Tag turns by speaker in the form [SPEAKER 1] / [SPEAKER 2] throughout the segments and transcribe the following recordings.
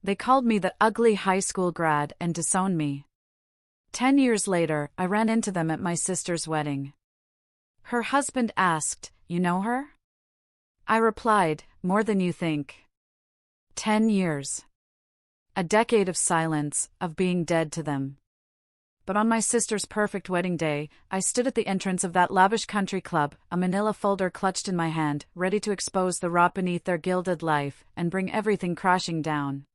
[SPEAKER 1] They called me the ugly high school grad and disowned me. 10 years later, I ran into them at my sister's wedding. Her husband asked, "You know her?" I replied, "More than you think." 10 years. A decade of silence, of being dead to them. But on my sister's perfect wedding day, I stood at the entrance of that lavish country club, a manila folder clutched in my hand, ready to expose the rot beneath their gilded life, and bring everything crashing down.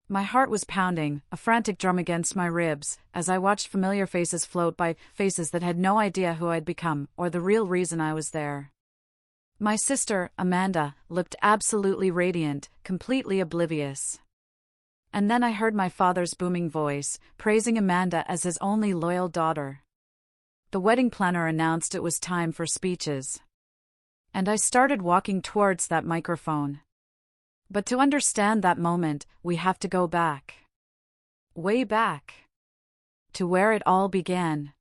[SPEAKER 1] My heart was pounding, a frantic drum against my ribs, as I watched familiar faces float by, faces that had no idea who I'd become, or the real reason I was there. My sister, Amanda, looked absolutely radiant, completely oblivious. And then I heard my father's booming voice, praising Amanda as his only loyal daughter. The wedding planner announced it was time for speeches. And I started walking towards that microphone. But to understand that moment, we have to go back. Way back. To where it all began.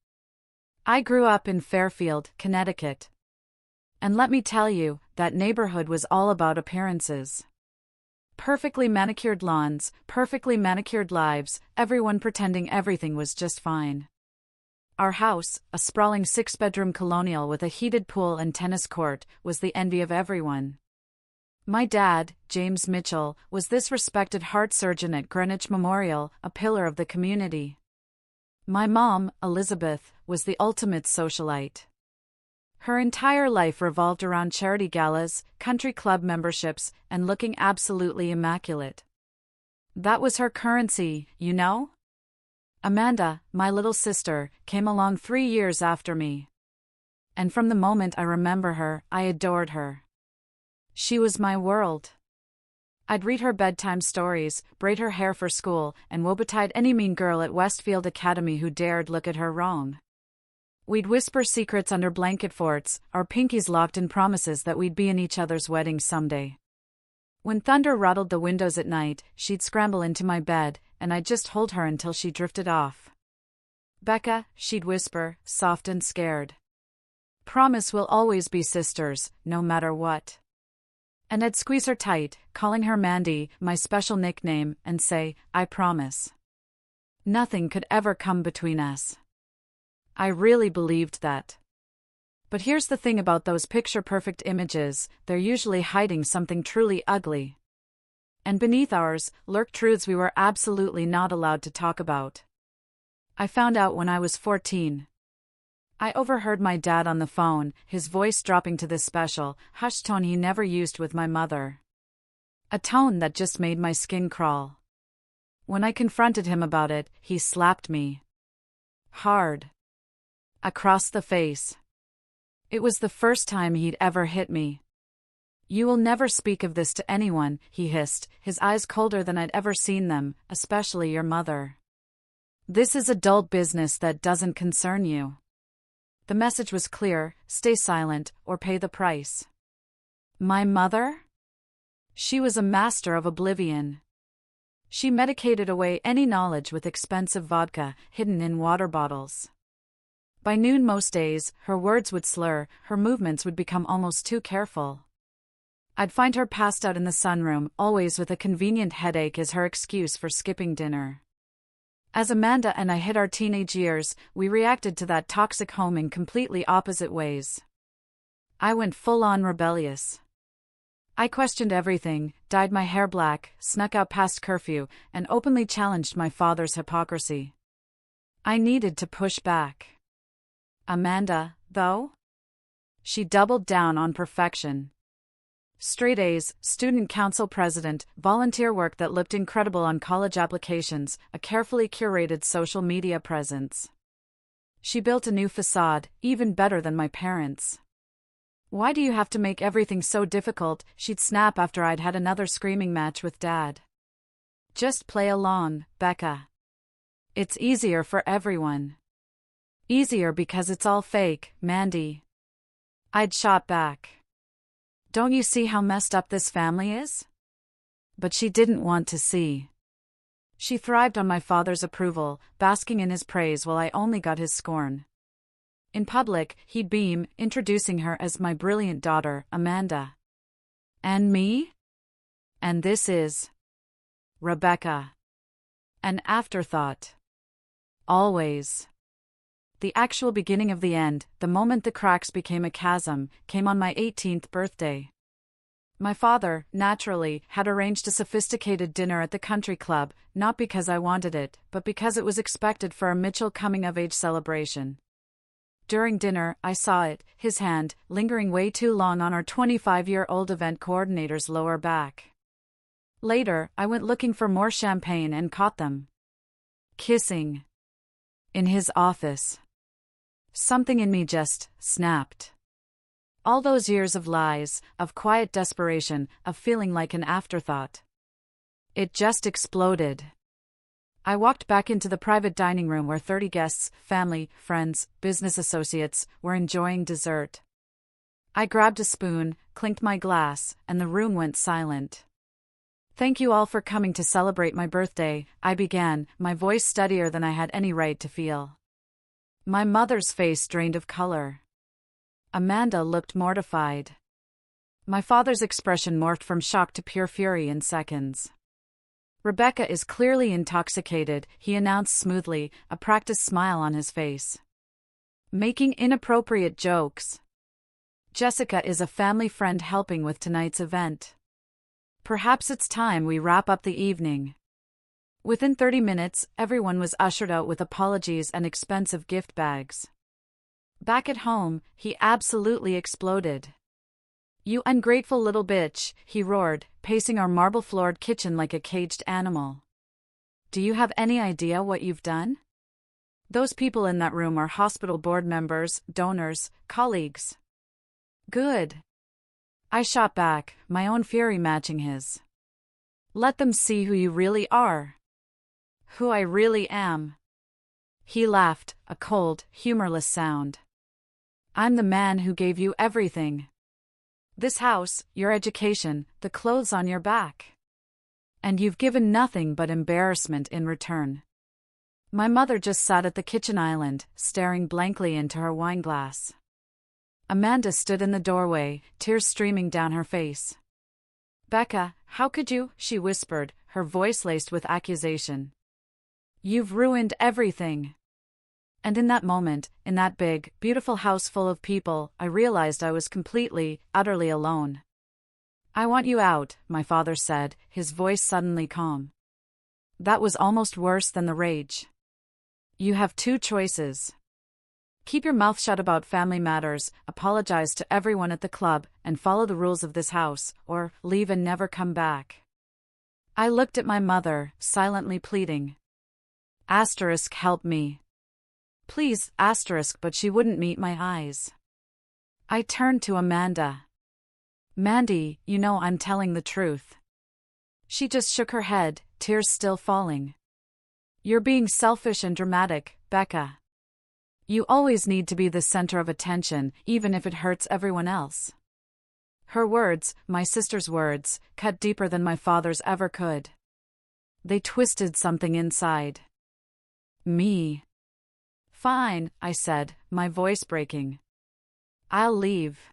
[SPEAKER 1] I grew up in Fairfield, Connecticut. And let me tell you, that neighborhood was all about appearances. Perfectly manicured lawns, perfectly manicured lives, everyone pretending everything was just fine. Our house, a sprawling 6-bedroom colonial with a heated pool and tennis court, was the envy of everyone. My dad, James Mitchell, was this respected heart surgeon at Greenwich Memorial, a pillar of the community. My mom, Elizabeth, was the ultimate socialite. Her entire life revolved around charity galas, country club memberships, and looking absolutely immaculate. That was her currency, you know? Amanda, my little sister, came along 3 years after me. And from the moment I remember her, I adored her. She was my world. I'd read her bedtime stories, braid her hair for school, and woebetide any mean girl at Westfield Academy who dared look at her wrong. We'd whisper secrets under blanket forts, our pinkies locked in promises that we'd be in each other's weddings someday. When thunder rattled the windows at night, she'd scramble into my bed, and I'd just hold her until she drifted off. "Becca," she'd whisper, soft and scared. "Promise we'll always be sisters, no matter what." And I'd squeeze her tight, calling her Mandy, my special nickname, and say, "I promise. Nothing could ever come between us." I really believed that. But here's the thing about those picture-perfect images, they're usually hiding something truly ugly. And beneath ours, lurk truths we were absolutely not allowed to talk about. I found out when I was 14. I overheard my dad on the phone, his voice dropping to this special, hushed tone he never used with my mother. A tone that just made my skin crawl. When I confronted him about it, he slapped me. Hard. Across the face. It was the first time he'd ever hit me. "You will never speak of this to anyone," he hissed, his eyes colder than I'd ever seen them, "especially your mother. This is adult business that doesn't concern you." The message was clear: stay silent, or pay the price. My mother? She was a master of oblivion. She medicated away any knowledge with expensive vodka, hidden in water bottles. By noon most days, her words would slur, her movements would become almost too careful. I'd find her passed out in the sunroom, always with a convenient headache as her excuse for skipping dinner. As Amanda and I hit our teenage years, we reacted to that toxic home in completely opposite ways. I went full-on rebellious. I questioned everything, dyed my hair black, snuck out past curfew, and openly challenged my father's hypocrisy. I needed to push back. Amanda, though? She doubled down on perfection. Straight A's, student council president, volunteer work that looked incredible on college applications, a carefully curated social media presence. She built a new facade, even better than my parents. "Why do you have to make everything so difficult?" she'd snap after I'd had another screaming match with Dad. "Just play along, Becca. It's easier for everyone." "Easier because it's all fake, Mandy." I'd shot back. "Don't you see how messed up this family is?" But she didn't want to see. She thrived on my father's approval, basking in his praise while I only got his scorn. In public, he'd beam, introducing her as my brilliant daughter, Amanda. "And me? And this is Rebecca. An afterthought. Always. The actual beginning of the end, the moment the cracks became a chasm, came on my 18th birthday. My father, naturally, had arranged a sophisticated dinner at the country club, not because I wanted it, but because it was expected for a Mitchell coming-of-age celebration. During dinner, I saw it, his hand, lingering way too long on our 25-year-old event coordinator's lower back. Later, I went looking for more champagne and caught them kissing. In his office. Something in me just snapped. All those years of lies, of quiet desperation, of feeling like an afterthought. It just exploded. I walked back into the private dining room where 30 guests, family, friends, business associates, were enjoying dessert. I grabbed a spoon, clinked my glass, and the room went silent. "Thank you all for coming to celebrate my birthday," I began, my voice steadier than I had any right to feel. My mother's face drained of color. Amanda looked mortified. My father's expression morphed from shock to pure fury in seconds. "Rebecca is clearly intoxicated," he announced smoothly, a practiced smile on his face. "Making inappropriate jokes. Jessica is a family friend helping with tonight's event. Perhaps it's time we wrap up the evening." Within 30 minutes, everyone was ushered out with apologies and expensive gift bags. Back at home, he absolutely exploded. "You ungrateful little bitch," he roared, pacing our marble-floored kitchen like a caged animal. "Do you have any idea what you've done? Those people in that room are hospital board members, donors, colleagues." "Good." I shot back, my own fury matching his. "Let them see who you really are. Who I really am." He laughed, a cold, humorless sound. "I'm the man who gave you everything. This house, your education, the clothes on your back. And you've given nothing but embarrassment in return." My mother just sat at the kitchen island, staring blankly into her wineglass. Amanda stood in the doorway, tears streaming down her face. "Becca, how could you?" she whispered, her voice laced with accusation. "You've ruined everything." And in that moment, in that big, beautiful house full of people, I realized I was completely, utterly alone. "I want you out," my father said, his voice suddenly calm. That was almost worse than the rage. "You have two choices. Keep your mouth shut about family matters, apologize to everyone at the club, and follow the rules of this house, or leave and never come back." I looked at my mother, silently pleading. Help me. Please, but she wouldn't meet my eyes. I turned to Amanda. "Mandy, you know I'm telling the truth." She just shook her head, tears still falling. "You're being selfish and dramatic, Becca. You always need to be the center of attention, even if it hurts everyone else." Her words, my sister's words, cut deeper than my father's ever could. They twisted something inside me. "Fine," I said, my voice breaking. "I'll leave."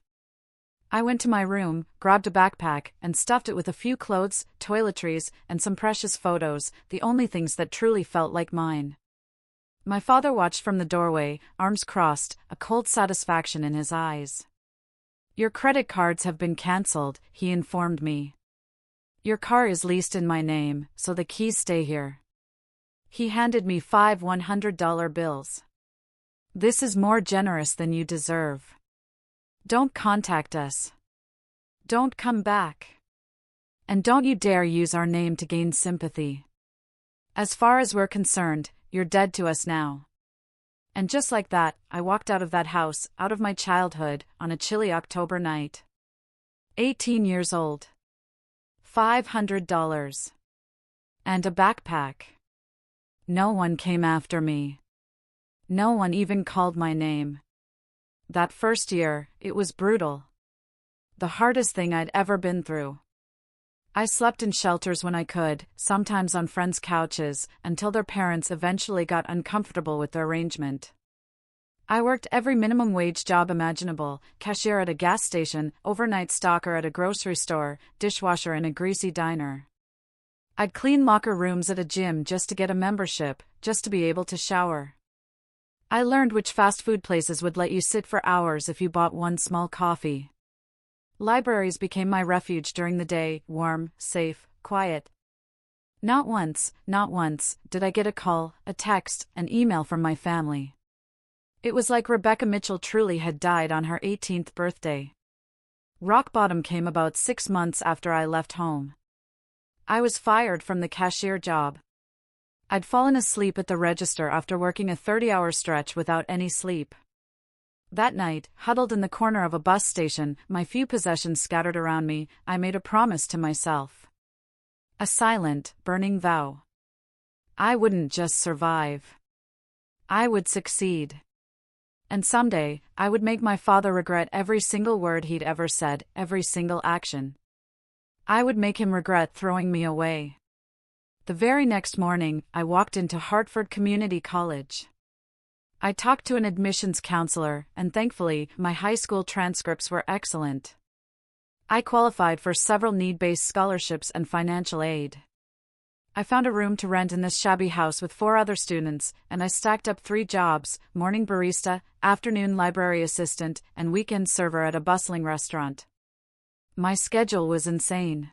[SPEAKER 1] I went to my room, grabbed a backpack, and stuffed it with a few clothes, toiletries, and some precious photos, the only things that truly felt like mine. My father watched from the doorway, arms crossed, a cold satisfaction in his eyes. "Your credit cards have been cancelled," he informed me. "Your car is leased in my name, so the keys stay here." He handed me 5 $100 bills. "This is more generous than you deserve. Don't contact us. Don't come back. And don't you dare use our name to gain sympathy. As far as we're concerned, you're dead to us now." And just like that, I walked out of that house, out of my childhood, on a chilly October night. 18 years old. $500. And a backpack. No one came after me. No one even called my name. That first year, it was brutal. The hardest thing I'd ever been through. I slept in shelters when I could, sometimes on friends' couches, until their parents eventually got uncomfortable with the arrangement. I worked every minimum wage job imaginable: cashier at a gas station, overnight stalker at a grocery store, dishwasher in a greasy diner. I'd clean locker rooms at a gym just to get a membership, just to be able to shower. I learned which fast food places would let you sit for hours if you bought one small coffee. Libraries became my refuge during the day, warm, safe, quiet. Not once did I get a call, a text, an email from my family. It was like Rebecca Mitchell truly had died on her 18th birthday. Rock bottom came about 6 months after I left home. I was fired from the cashier job. I'd fallen asleep at the register after working a 30-hour stretch without any sleep. That night, huddled in the corner of a bus station, my few possessions scattered around me, I made a promise to myself. A silent, burning vow. I wouldn't just survive. I would succeed. And someday, I would make my father regret every single word he'd ever said, every single action. I would make him regret throwing me away. The very next morning, I walked into Hartford Community College. I talked to an admissions counselor, and thankfully, my high school transcripts were excellent. I qualified for several need-based scholarships and financial aid. I found a room to rent in this shabby house with 4 other students, and I stacked up 3 jobs: morning barista, afternoon library assistant, and weekend server at a bustling restaurant. My schedule was insane.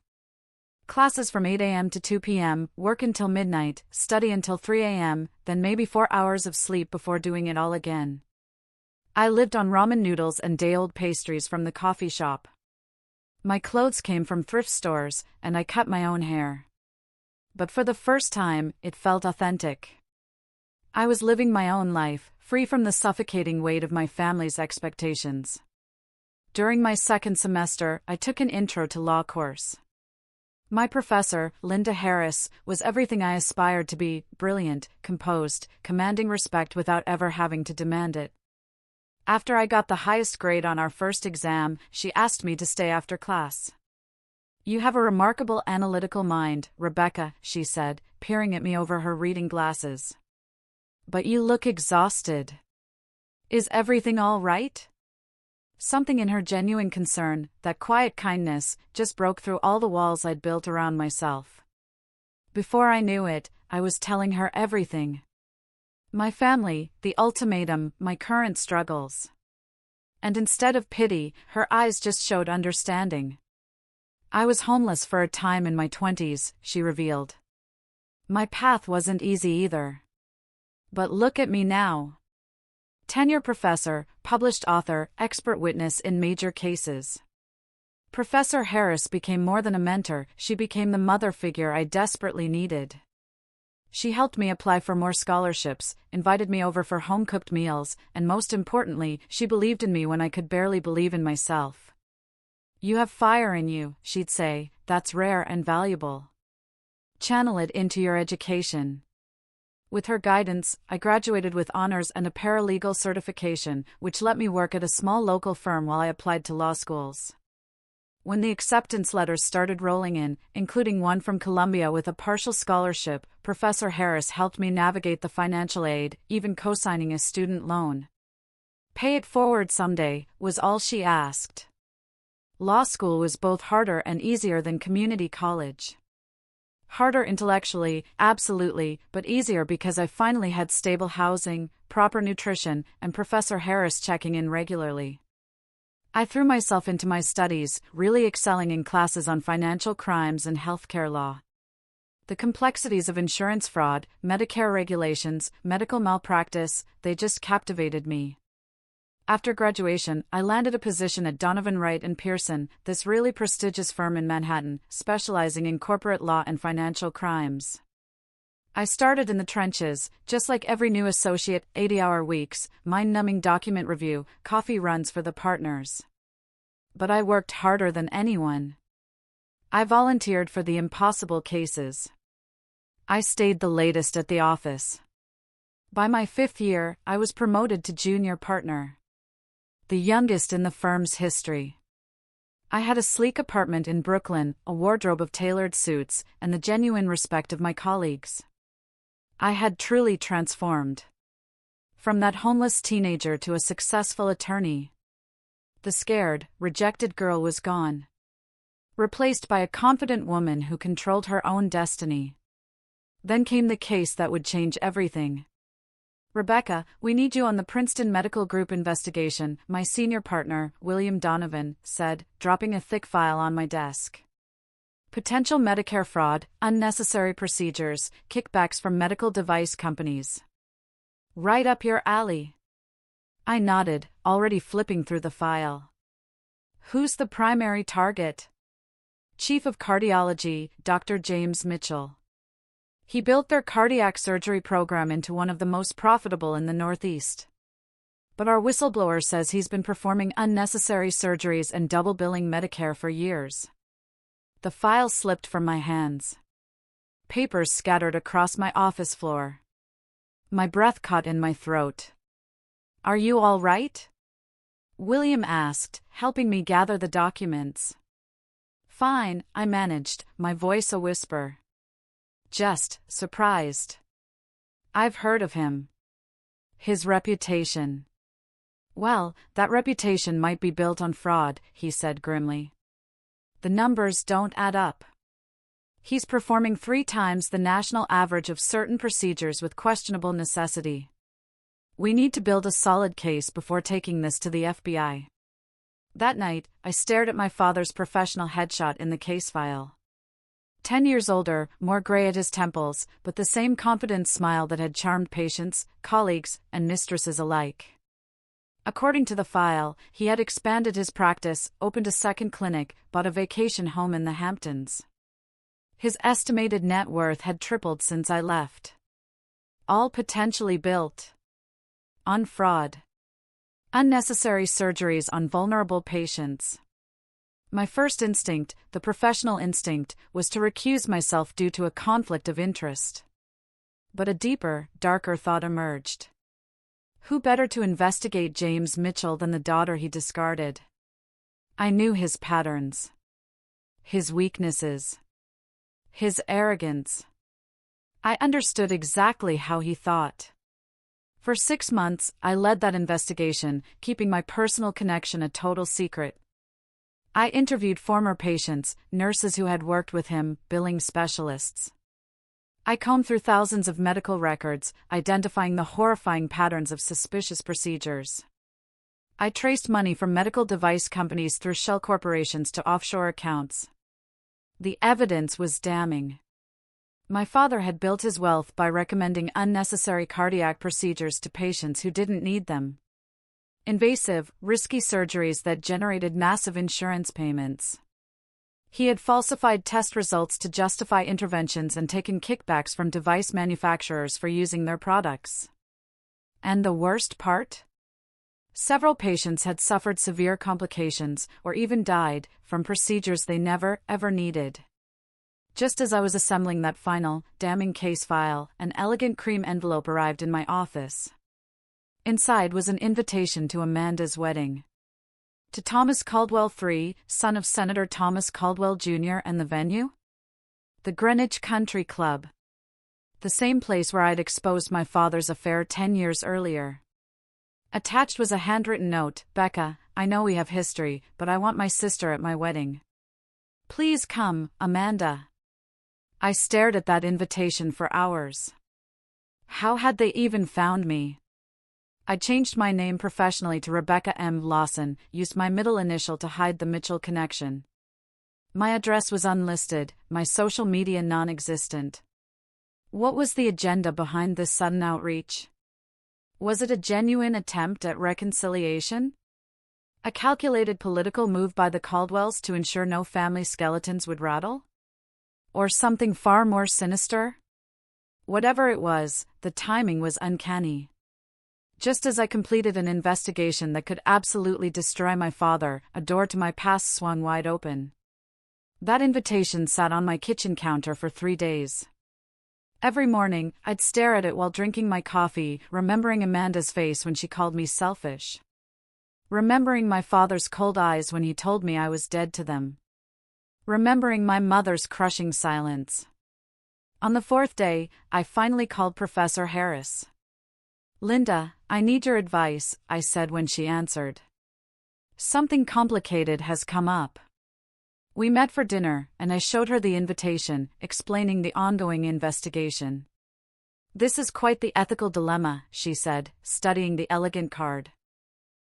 [SPEAKER 1] Classes from 8 a.m. to 2 p.m., work until midnight, study until 3 a.m., then maybe 4 hours of sleep before doing it all again. I lived on ramen noodles and day-old pastries from the coffee shop. My clothes came from thrift stores, and I cut my own hair. But for the first time, it felt authentic. I was living my own life, free from the suffocating weight of my family's expectations. During my second semester, I took an intro to law course. My professor, Linda Harris, was everything I aspired to be: brilliant, composed, commanding respect without ever having to demand it. After I got the highest grade on our first exam, she asked me to stay after class. "You have a remarkable analytical mind, Rebecca," she said, peering at me over her reading glasses. "But you look exhausted. Is everything all right?" Something in her genuine concern, that quiet kindness, just broke through all the walls I'd built around myself. Before I knew it, I was telling her everything. My family, the ultimatum, my current struggles. And instead of pity, her eyes just showed understanding. "I was homeless for a time in my 20s, she revealed. My path wasn't easy either. But look at me now. Tenure professor, published author, expert witness in major cases." Professor Harris became more than a mentor, she became the mother figure I desperately needed. She helped me apply for more scholarships, invited me over for home-cooked meals, and most importantly, she believed in me when I could barely believe in myself. "You have fire in you," she'd say, "that's rare and valuable. Channel it into your education." With her guidance, I graduated with honors and a paralegal certification, which let me work at a small local firm while I applied to law schools. When the acceptance letters started rolling in, including one from Columbia with a partial scholarship, Professor Harris helped me navigate the financial aid, even co-signing a student loan. "Pay it forward someday," was all she asked. Law school was both harder and easier than community college. Harder intellectually, absolutely, but easier because I finally had stable housing, proper nutrition, and Professor Harris checking in regularly. I threw myself into my studies, really excelling in classes on financial crimes and healthcare law. The complexities of insurance fraud, Medicare regulations, medical malpractice, they just captivated me. After graduation, I landed a position at Donovan Wright and Pearson, this really prestigious firm in Manhattan, specializing in corporate law and financial crimes. I started in the trenches, just like every new associate: 80-hour weeks, mind-numbing document review, coffee runs for the partners. But I worked harder than anyone. I volunteered for the impossible cases. I stayed the latest at the office. By my 5th year, I was promoted to junior partner. The youngest in the firm's history. I had a sleek apartment in Brooklyn, a wardrobe of tailored suits, and the genuine respect of my colleagues. I had truly transformed. From that homeless teenager to a successful attorney. The scared, rejected girl was gone. replaced by a confident woman who controlled her own destiny. Then came the case that would change everything. "Rebecca, we need you on the Princeton Medical Group investigation," my senior partner, William Donovan, said, dropping a thick file on my desk. "Potential Medicare fraud, unnecessary procedures, kickbacks from medical device companies. Right up your alley." I nodded, already flipping through the file. "Who's the primary target?" "Chief of Cardiology, Dr. James Mitchell. He built their cardiac surgery program into one of the most profitable in the Northeast. But our whistleblower says he's been performing unnecessary surgeries and double billing Medicare for years." The file slipped from my hands. Papers scattered across my office floor. My breath caught in my throat. "Are you all right?" William asked, helping me gather the documents. "Fine," I managed, my voice a whisper. "Just surprised. I've heard of him. His reputation." "Well, that reputation might be built on fraud," he said grimly. "The numbers don't add up. He's performing 3 times the national average of certain procedures with questionable necessity. We need to build a solid case before taking this to the FBI." That night, I stared at my father's professional headshot in the case file. 10 years older, more gray at his temples, but the same confident smile that had charmed patients, colleagues, and mistresses alike. According to the file, he had expanded his practice, opened a second clinic, bought a vacation home in the Hamptons. His estimated net worth had tripled since I left. All potentially built on fraud. Unnecessary surgeries on vulnerable patients. My first instinct, the professional instinct, was to recuse myself due to a conflict of interest. But a deeper, darker thought emerged. Who better to investigate James Mitchell than the daughter he discarded? I knew his patterns. His weaknesses. His arrogance. I understood exactly how he thought. For 6 months, I led that investigation, keeping my personal connection a total secret. I interviewed former patients, nurses who had worked with him, billing specialists. I combed through thousands of medical records, identifying the horrifying patterns of suspicious procedures. I traced money from medical device companies through shell corporations to offshore accounts. The evidence was damning. My father had built his wealth by recommending unnecessary cardiac procedures to patients who didn't need them. Invasive, risky surgeries that generated massive insurance payments. He had falsified test results to justify interventions and taken kickbacks from device manufacturers for using their products. And the worst part? Several patients had suffered severe complications, or even died, from procedures they never, ever needed. Just as I was assembling that final, damning case file, an elegant cream envelope arrived in my office. Inside was an invitation to Amanda's wedding. To Thomas Caldwell III, son of Senator Thomas Caldwell Jr., and the venue? The Greenwich Country Club. The same place where I'd exposed my father's affair 10 years earlier. Attached was a handwritten note: "Becca, I know we have history, but I want my sister at my wedding. Please come, Amanda." I stared at that invitation for hours. How had they even found me? I changed my name professionally to Rebecca M. Lawson, used my middle initial to hide the Mitchell connection. My address was unlisted, my social media non-existent. What was the agenda behind this sudden outreach? Was it a genuine attempt at reconciliation? A calculated political move by the Caldwells to ensure no family skeletons would rattle? Or something far more sinister? Whatever it was, the timing was uncanny. Just as I completed an investigation that could absolutely destroy my father, a door to my past swung wide open. That invitation sat on my kitchen counter for 3 days. Every morning, I'd stare at it while drinking my coffee, remembering Amanda's face when she called me selfish. Remembering my father's cold eyes when he told me I was dead to them. Remembering my mother's crushing silence. On the 4th day, I finally called Professor Harris. "Linda, I need your advice," I said when she answered. "Something complicated has come up." We met for dinner, and I showed her the invitation, explaining the ongoing investigation. "This is quite the ethical dilemma," she said, studying the elegant card.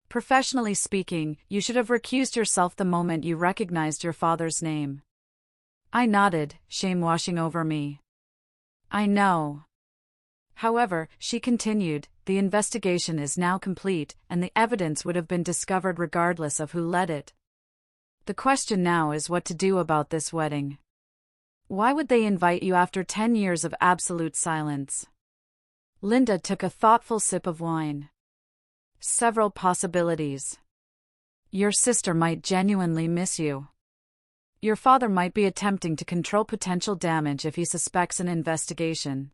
[SPEAKER 1] "Professionally speaking, you should have recused yourself the moment you recognized your father's name." I nodded, shame washing over me. "I know." However, she continued, "The investigation is now complete, and the evidence would have been discovered regardless of who led it. The question now is what to do about this wedding. Why would they invite you after 10 years of absolute silence?" Linda took a thoughtful sip of wine. "Several possibilities. Your sister might genuinely miss you. Your father might be attempting to control potential damage if he suspects an investigation.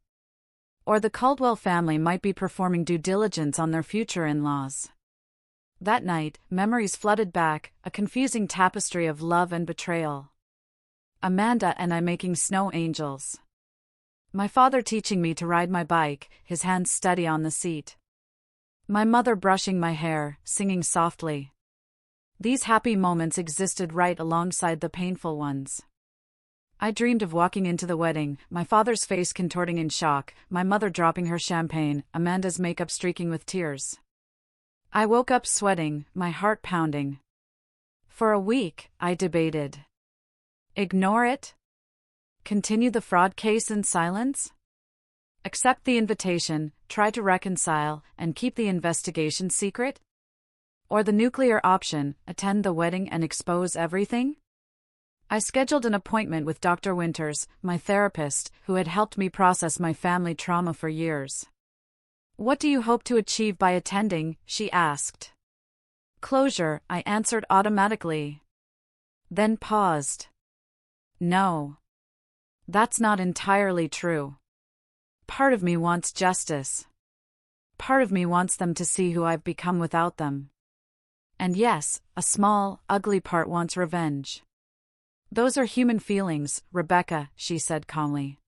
[SPEAKER 1] Or the Caldwell family might be performing due diligence on their future in-laws." That night, memories flooded back, a confusing tapestry of love and betrayal. Amanda and I making snow angels. My father teaching me to ride my bike, his hands steady on the seat. My mother brushing my hair, singing softly. These happy moments existed right alongside the painful ones. I dreamed of walking into the wedding, my father's face contorting in shock, my mother dropping her champagne, Amanda's makeup streaking with tears. I woke up sweating, my heart pounding. For a week, I debated. Ignore it? Continue the fraud case in silence? Accept the invitation, try to reconcile, and keep the investigation secret? Or the nuclear option, attend the wedding and expose everything? I scheduled an appointment with Dr. Winters, my therapist, who had helped me process my family trauma for years. "What do you hope to achieve by attending?" she asked. "Closure," I answered automatically. Then paused. "No. That's not entirely true. Part of me wants justice. Part of me wants them to see who I've become without them. And yes, a small, ugly part wants revenge. Those are human feelings, Rebecca," she said calmly.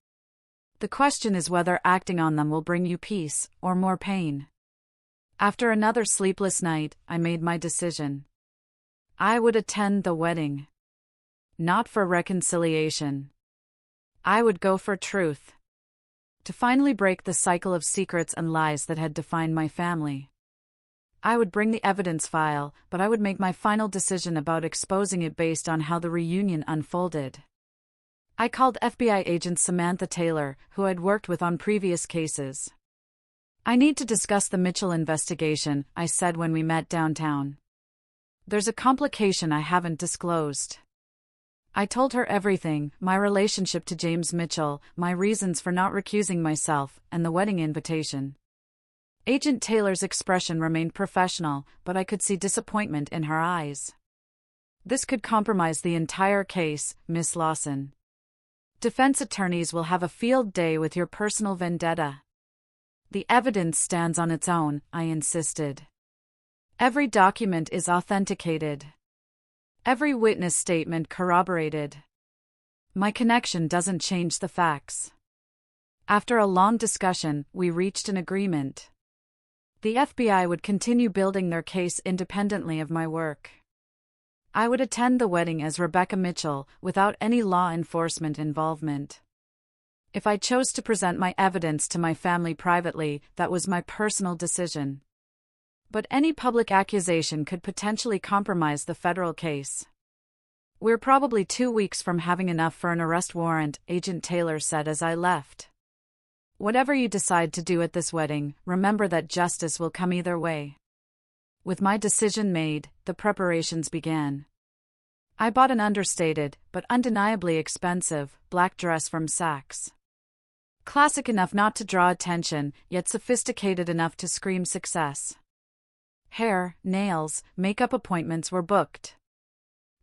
[SPEAKER 1] "The question is whether acting on them will bring you peace, or more pain." After another sleepless night, I made my decision. I would attend the wedding. Not for reconciliation. I would go for truth. To finally break the cycle of secrets and lies that had defined my family. I would bring the evidence file, but I would make my final decision about exposing it based on how the reunion unfolded. I called FBI agent Samantha Taylor, who I'd worked with on previous cases. "I need to discuss the Mitchell investigation," I said when we met downtown. "There's a complication I haven't disclosed." I told her everything, my relationship to James Mitchell, my reasons for not recusing myself, and the wedding invitation. Agent Taylor's expression remained professional, but I could see disappointment in her eyes. "This could compromise the entire case, Miss Lawson. Defense attorneys will have a field day with your personal vendetta." "The evidence stands on its own," I insisted. "Every document is authenticated. Every witness statement corroborated. My connection doesn't change the facts." After a long discussion, we reached an agreement. The FBI would continue building their case independently of my work. I would attend the wedding as Rebecca Mitchell, without any law enforcement involvement. If I chose to present my evidence to my family privately, that was my personal decision. But any public accusation could potentially compromise the federal case. "We're probably 2 weeks from having enough for an arrest warrant," Agent Taylor said as I left. "Whatever you decide to do at this wedding, remember that justice will come either way." With my decision made, the preparations began. I bought an understated, but undeniably expensive, black dress from Saks. Classic enough not to draw attention, yet sophisticated enough to scream success. Hair, nails, makeup appointments were booked.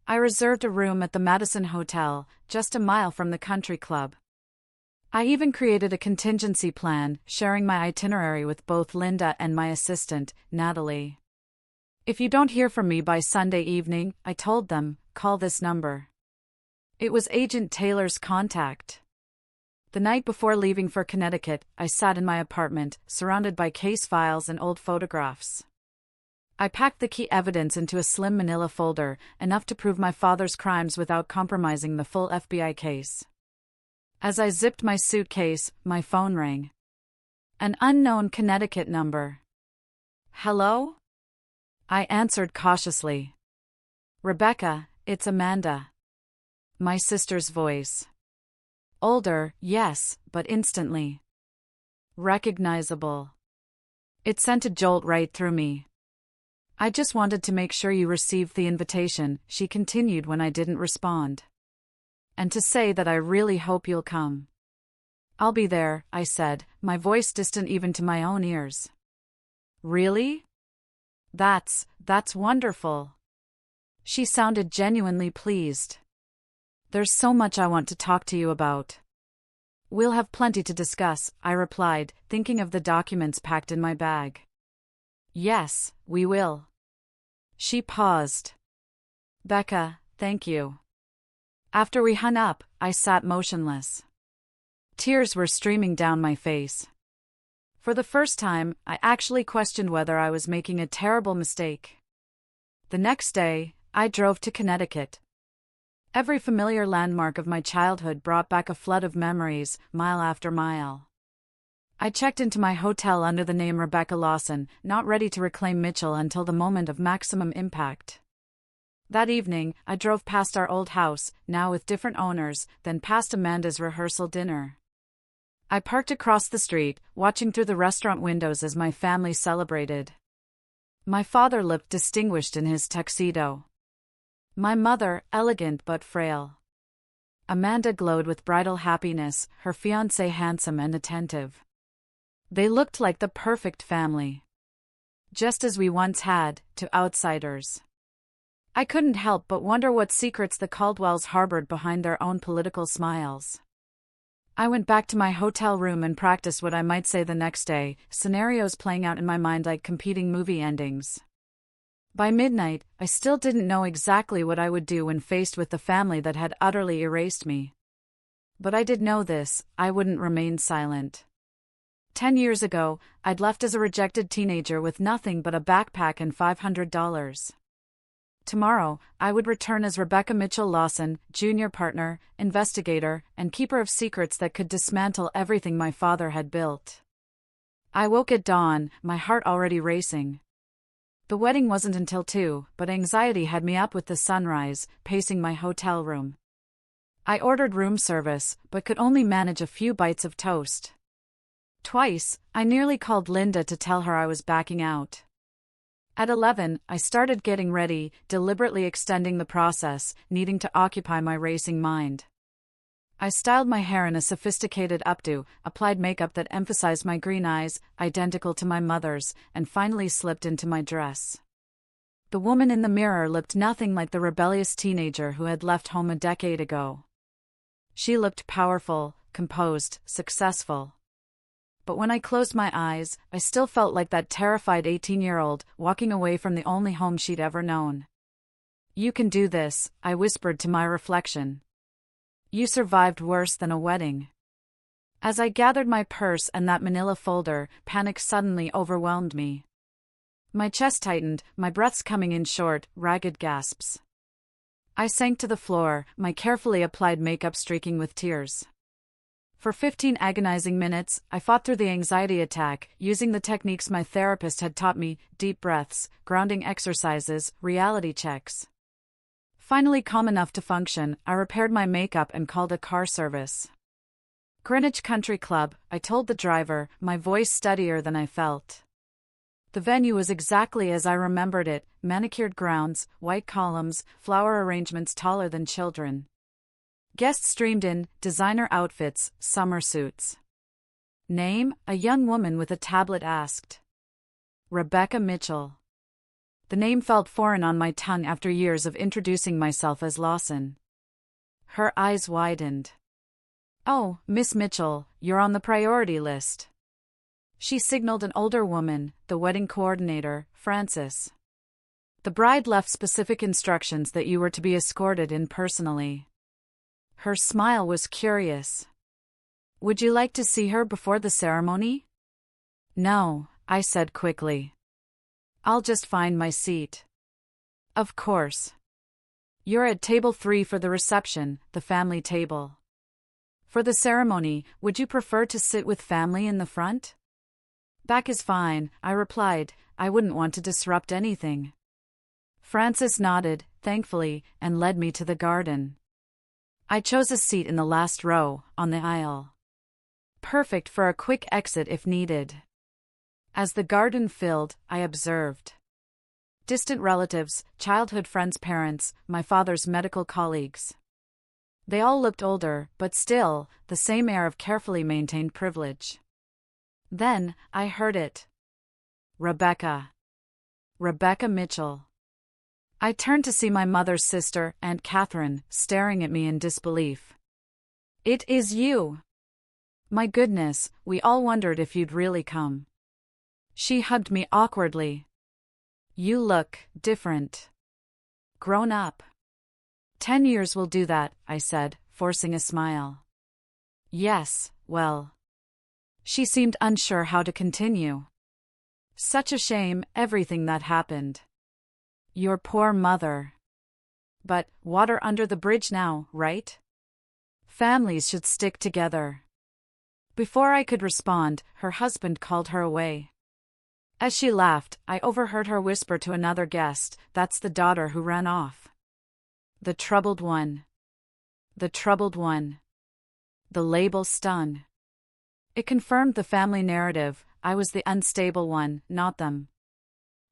[SPEAKER 1] I reserved a room at the Madison Hotel, just a mile from the country club. I even created a contingency plan, sharing my itinerary with both Linda and my assistant, Natalie. "If you don't hear from me by Sunday evening," I told them, "call this number." It was Agent Taylor's contact. The night before leaving for Connecticut, I sat in my apartment, surrounded by case files and old photographs. I packed the key evidence into a slim manila folder, enough to prove my father's crimes without compromising the full FBI case. As I zipped my suitcase, my phone rang. An unknown Connecticut number. Hello? I answered cautiously. Rebecca, it's Amanda. My sister's voice. Older, yes, but instantly recognizable. It sent a jolt right through me. I just wanted to make sure you received the invitation, she continued when I didn't respond. And to say that I really hope you'll come. I'll be there, I said, my voice distant even to my own ears. Really? That's wonderful. She sounded genuinely pleased. There's so much I want to talk to you about. We'll have plenty to discuss, I replied, thinking of the documents packed in my bag. Yes, we will. She paused. Becca, thank you. After we hung up, I sat motionless. Tears were streaming down my face. For the first time, I actually questioned whether I was making a terrible mistake. The next day, I drove to Connecticut. Every familiar landmark of my childhood brought back a flood of memories, mile after mile. I checked into my hotel under the name Rebecca Lawson, not ready to reclaim Mitchell until the moment of maximum impact. That evening, I drove past our old house, now with different owners, then past Amanda's rehearsal dinner. I parked across the street, watching through the restaurant windows as my family celebrated. My father looked distinguished in his tuxedo. My mother, elegant but frail. Amanda glowed with bridal happiness, her fiancé handsome and attentive. They looked like the perfect family. Just as we once had, to outsiders. I couldn't help but wonder what secrets the Caldwells harbored behind their own political smiles. I went back to my hotel room and practiced what I might say the next day, scenarios playing out in my mind like competing movie endings. By midnight, I still didn't know exactly what I would do when faced with the family that had utterly erased me. But I did know this, I wouldn't remain silent. 10 years ago, I'd left as a rejected teenager with nothing but a backpack and $500. Tomorrow, I would return as Rebecca Mitchell Lawson, junior partner, investigator, and keeper of secrets that could dismantle everything my father had built. I woke at dawn, my heart already racing. The wedding wasn't until 2, but anxiety had me up with the sunrise, pacing my hotel room. I ordered room service, but could only manage a few bites of toast. Twice, I nearly called Linda to tell her I was backing out. At 11, I started getting ready, deliberately extending the process, needing to occupy my racing mind. I styled my hair in a sophisticated updo, applied makeup that emphasized my green eyes, identical to my mother's, and finally slipped into my dress. The woman in the mirror looked nothing like the rebellious teenager who had left home a decade ago. She looked powerful, composed, successful. But when I closed my eyes, I still felt like that terrified 18-year-old, walking away from the only home she'd ever known. "You can do this," I whispered to my reflection. "You survived worse than a wedding." As I gathered my purse and that manila folder, panic suddenly overwhelmed me. My chest tightened, my breaths coming in short, ragged gasps. I sank to the floor, my carefully applied makeup streaking with tears. For 15 agonizing minutes, I fought through the anxiety attack, using the techniques my therapist had taught me: deep breaths, grounding exercises, reality checks. Finally calm enough to function, I repaired my makeup and called a car service. Greenwich Country Club, I told the driver, my voice steadier than I felt. The venue was exactly as I remembered it: manicured grounds, white columns, flower arrangements taller than children. Guests streamed in, designer outfits, summer suits. Name? A young woman with a tablet asked. Rebecca Mitchell. The name felt foreign on my tongue after years of introducing myself as Lawson. Her eyes widened. "Oh, Miss Mitchell, you're on the priority list." She signaled an older woman, the wedding coordinator, Frances. "The bride left specific instructions that you were to be escorted in personally." Her smile was curious. "Would you like to see her before the ceremony?" "No," I said quickly. I'll just find my seat. Of course. You're at table 3 for the reception, the family table. For the ceremony, would you prefer to sit with family in the front? Back is fine, I replied. I wouldn't want to disrupt anything. Francis nodded, thankfully, and led me to the garden. I chose a seat in the last row, on the aisle. Perfect for a quick exit if needed. As the garden filled, I observed distant relatives, childhood friends' parents, my father's medical colleagues. They all looked older, but still, the same air of carefully maintained privilege. Then, I heard it. Rebecca. Rebecca Mitchell. I turned to see my mother's sister, Aunt Catherine, staring at me in disbelief. It is you! My goodness, we all wondered if you'd really come. She hugged me awkwardly. You look different. Grown up. 10 years will do that, I said, forcing a smile. Yes, well. She seemed unsure how to continue. Such a shame, everything that happened. Your poor mother. But, water under the bridge now, right? Families should stick together. Before I could respond, her husband called her away. As she laughed, I overheard her whisper to another guest, "That's the daughter who ran off. The troubled one. The troubled one." The label stung. It confirmed the family narrative. I was the unstable one, not them.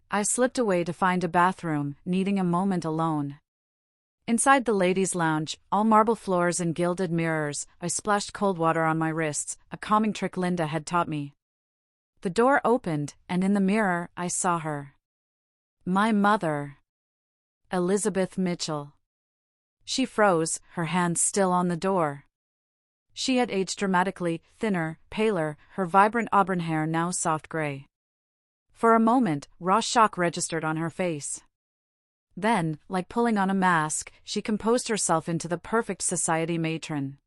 [SPEAKER 1] I slipped away to find a bathroom, needing a moment alone. Inside the ladies' lounge, all marble floors and gilded mirrors, I splashed cold water on my wrists, a calming trick Linda had taught me. The door opened, and in the mirror, I saw her. My mother. Elizabeth Mitchell. She froze, her hands still on the door. She had aged dramatically, thinner, paler, her vibrant auburn hair now soft gray. For a moment, raw shock registered on her face. Then, like pulling on a mask, she composed herself into the perfect society matron.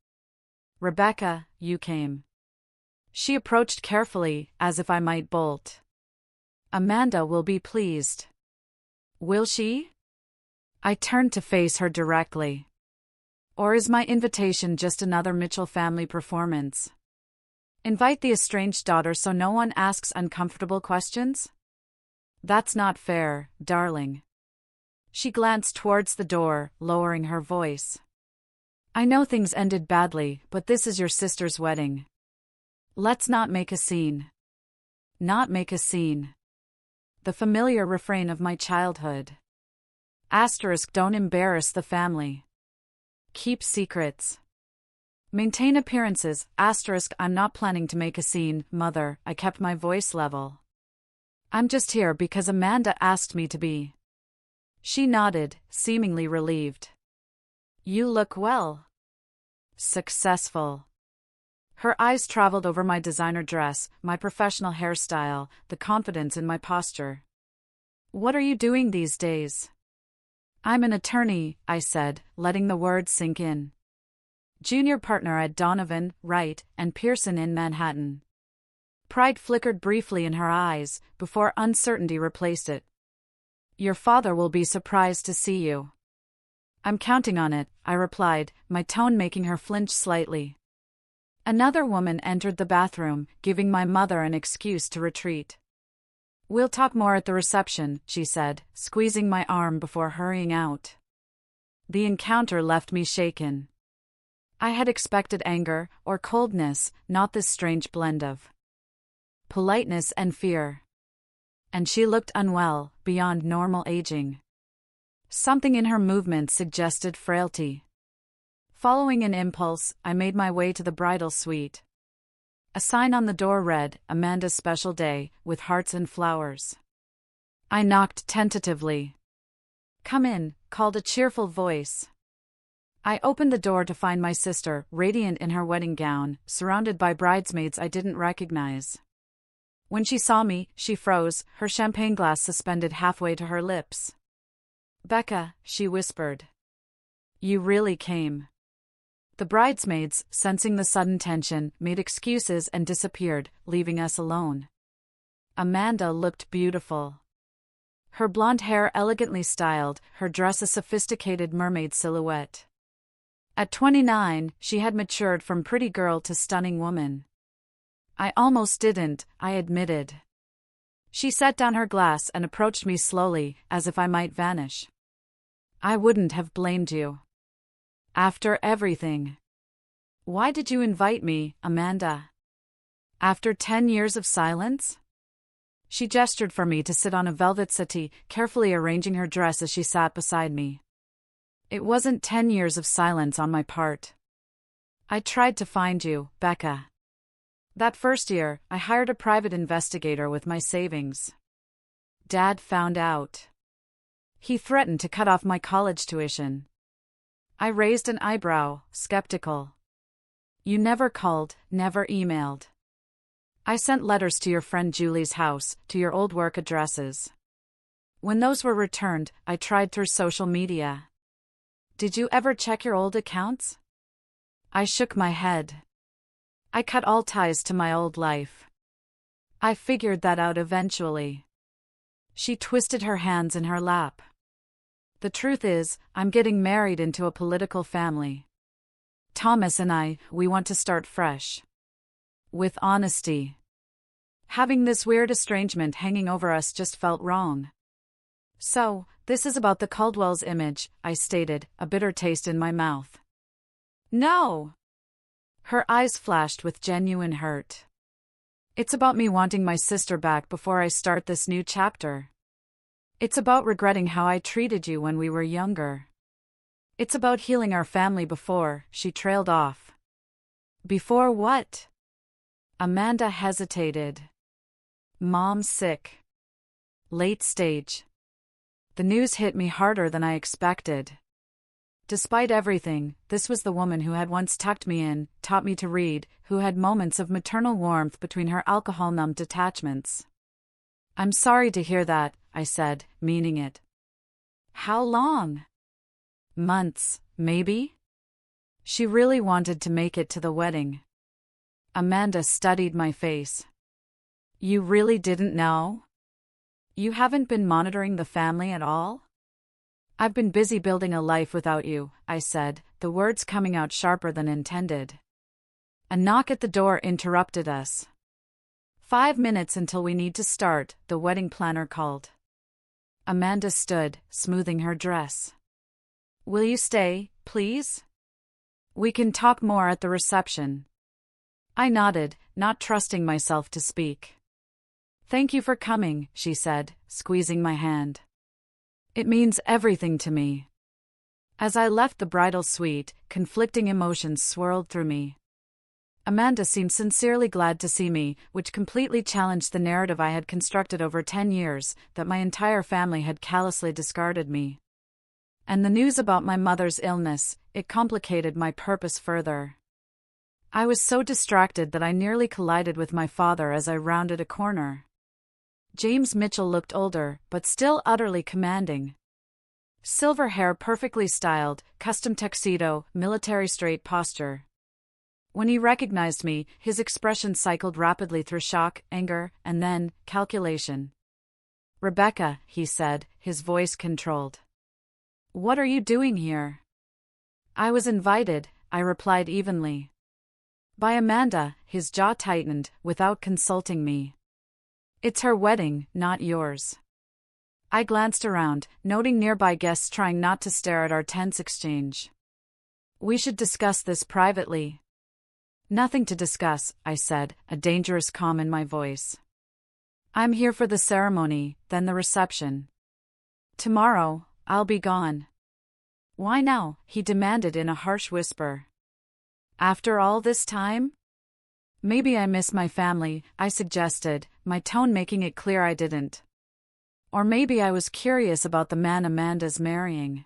[SPEAKER 1] Rebecca, you came. She approached carefully, as if I might bolt. Amanda will be pleased. Will she? I turned to face her directly. Or is my invitation just another Mitchell family performance? Invite the estranged daughter so no one asks uncomfortable questions? That's not fair, darling. She glanced towards the door, lowering her voice. I know things ended badly, but this is your sister's wedding. Let's not make a scene. Not make a scene. The familiar refrain of my childhood. Asterisk, don't embarrass the family. Keep secrets. Maintain appearances. Asterisk, I'm not planning to make a scene, Mother. I kept my voice level. I'm just here because Amanda asked me to be. She nodded, seemingly relieved. You look well. Successful. Her eyes traveled over my designer dress, my professional hairstyle, the confidence in my posture. What are you doing these days? I'm an attorney, I said, letting the words sink in. Junior partner at Donovan, Wright, and Pearson in Manhattan. Pride flickered briefly in her eyes, before uncertainty replaced it. Your father will be surprised to see you. I'm counting on it, I replied, my tone making her flinch slightly. Another woman entered the bathroom, giving my mother an excuse to retreat. We'll talk more at the reception, she said, squeezing my arm before hurrying out. The encounter left me shaken. I had expected anger, or coldness, not this strange blend of politeness and fear. And she looked unwell, beyond normal aging. Something in her movement suggested frailty. Following an impulse, I made my way to the bridal suite. A sign on the door read, Amanda's special day, with hearts and flowers. I knocked tentatively. Come in, called a cheerful voice. I opened the door to find my sister, radiant in her wedding gown, surrounded by bridesmaids I didn't recognize. When she saw me, she froze, her champagne glass suspended halfway to her lips. Becca, she whispered. You really came. The bridesmaids, sensing the sudden tension, made excuses and disappeared, leaving us alone. Amanda looked beautiful. Her blonde hair elegantly styled, her dress a sophisticated mermaid silhouette. At 29, she had matured from pretty girl to stunning woman. I almost didn't, I admitted. She set down her glass and approached me slowly, as if I might vanish. I wouldn't have blamed you. After everything. Why did you invite me, Amanda? After 10 years of silence? She gestured for me to sit on a velvet settee, carefully arranging her dress as she sat beside me. It wasn't 10 years of silence on my part. I tried to find you, Becca. That first year, I hired a private investigator with my savings. Dad found out. He threatened to cut off my college tuition. I raised an eyebrow, skeptical. You never called, never emailed. I sent letters to your friend Julie's house, to your old work addresses. When those were returned, I tried through social media. Did you ever check your old accounts? I shook my head. I cut all ties to my old life. I figured that out eventually. She twisted her hands in her lap. The truth is, I'm getting married into a political family. Thomas and we want to start fresh. With honesty. Having this weird estrangement hanging over us just felt wrong. So, this is about the Caldwell's image, I stated, a bitter taste in my mouth. No! Her eyes flashed with genuine hurt. It's about me wanting my sister back before I start this new chapter. It's about regretting how I treated you when we were younger. It's about healing our family before, she trailed off. Before what? Amanda hesitated. Mom's sick. Late stage. The news hit me harder than I expected. Despite everything, this was the woman who had once tucked me in, taught me to read, who had moments of maternal warmth between her alcohol-numbed detachments. I'm sorry to hear that, I said, meaning it. How long? Months, maybe? She really wanted to make it to the wedding. Amanda studied my face. You really didn't know? You haven't been monitoring the family at all? I've been busy building a life without you, I said, the words coming out sharper than intended. A knock at the door interrupted us. 5 minutes until we need to start, the wedding planner called. Amanda stood, smoothing her dress. Will you stay, please? We can talk more at the reception. I nodded, not trusting myself to speak. Thank you for coming, she said, squeezing my hand. It means everything to me. As I left the bridal suite, conflicting emotions swirled through me. Amanda seemed sincerely glad to see me, which completely challenged the narrative I had constructed over 10 years, that my entire family had callously discarded me. And the news about my mother's illness, it complicated my purpose further. I was so distracted that I nearly collided with my father as I rounded a corner. James Mitchell looked older, but still utterly commanding. Silver hair perfectly styled, custom tuxedo, military straight posture. When he recognized me, his expression cycled rapidly through shock, anger, and then, calculation. Rebecca, he said, his voice controlled. What are you doing here? I was invited, I replied evenly. By Amanda, his jaw tightened, without consulting me. It's her wedding, not yours. I glanced around, noting nearby guests trying not to stare at our tense exchange. We should discuss this privately. Nothing to discuss, I said, a dangerous calm in my voice. I'm here for the ceremony, then the reception. Tomorrow, I'll be gone. Why now? He demanded in a harsh whisper. After all this time? Maybe I miss my family, I suggested, my tone making it clear I didn't. Or maybe I was curious about the man Amanda's marrying.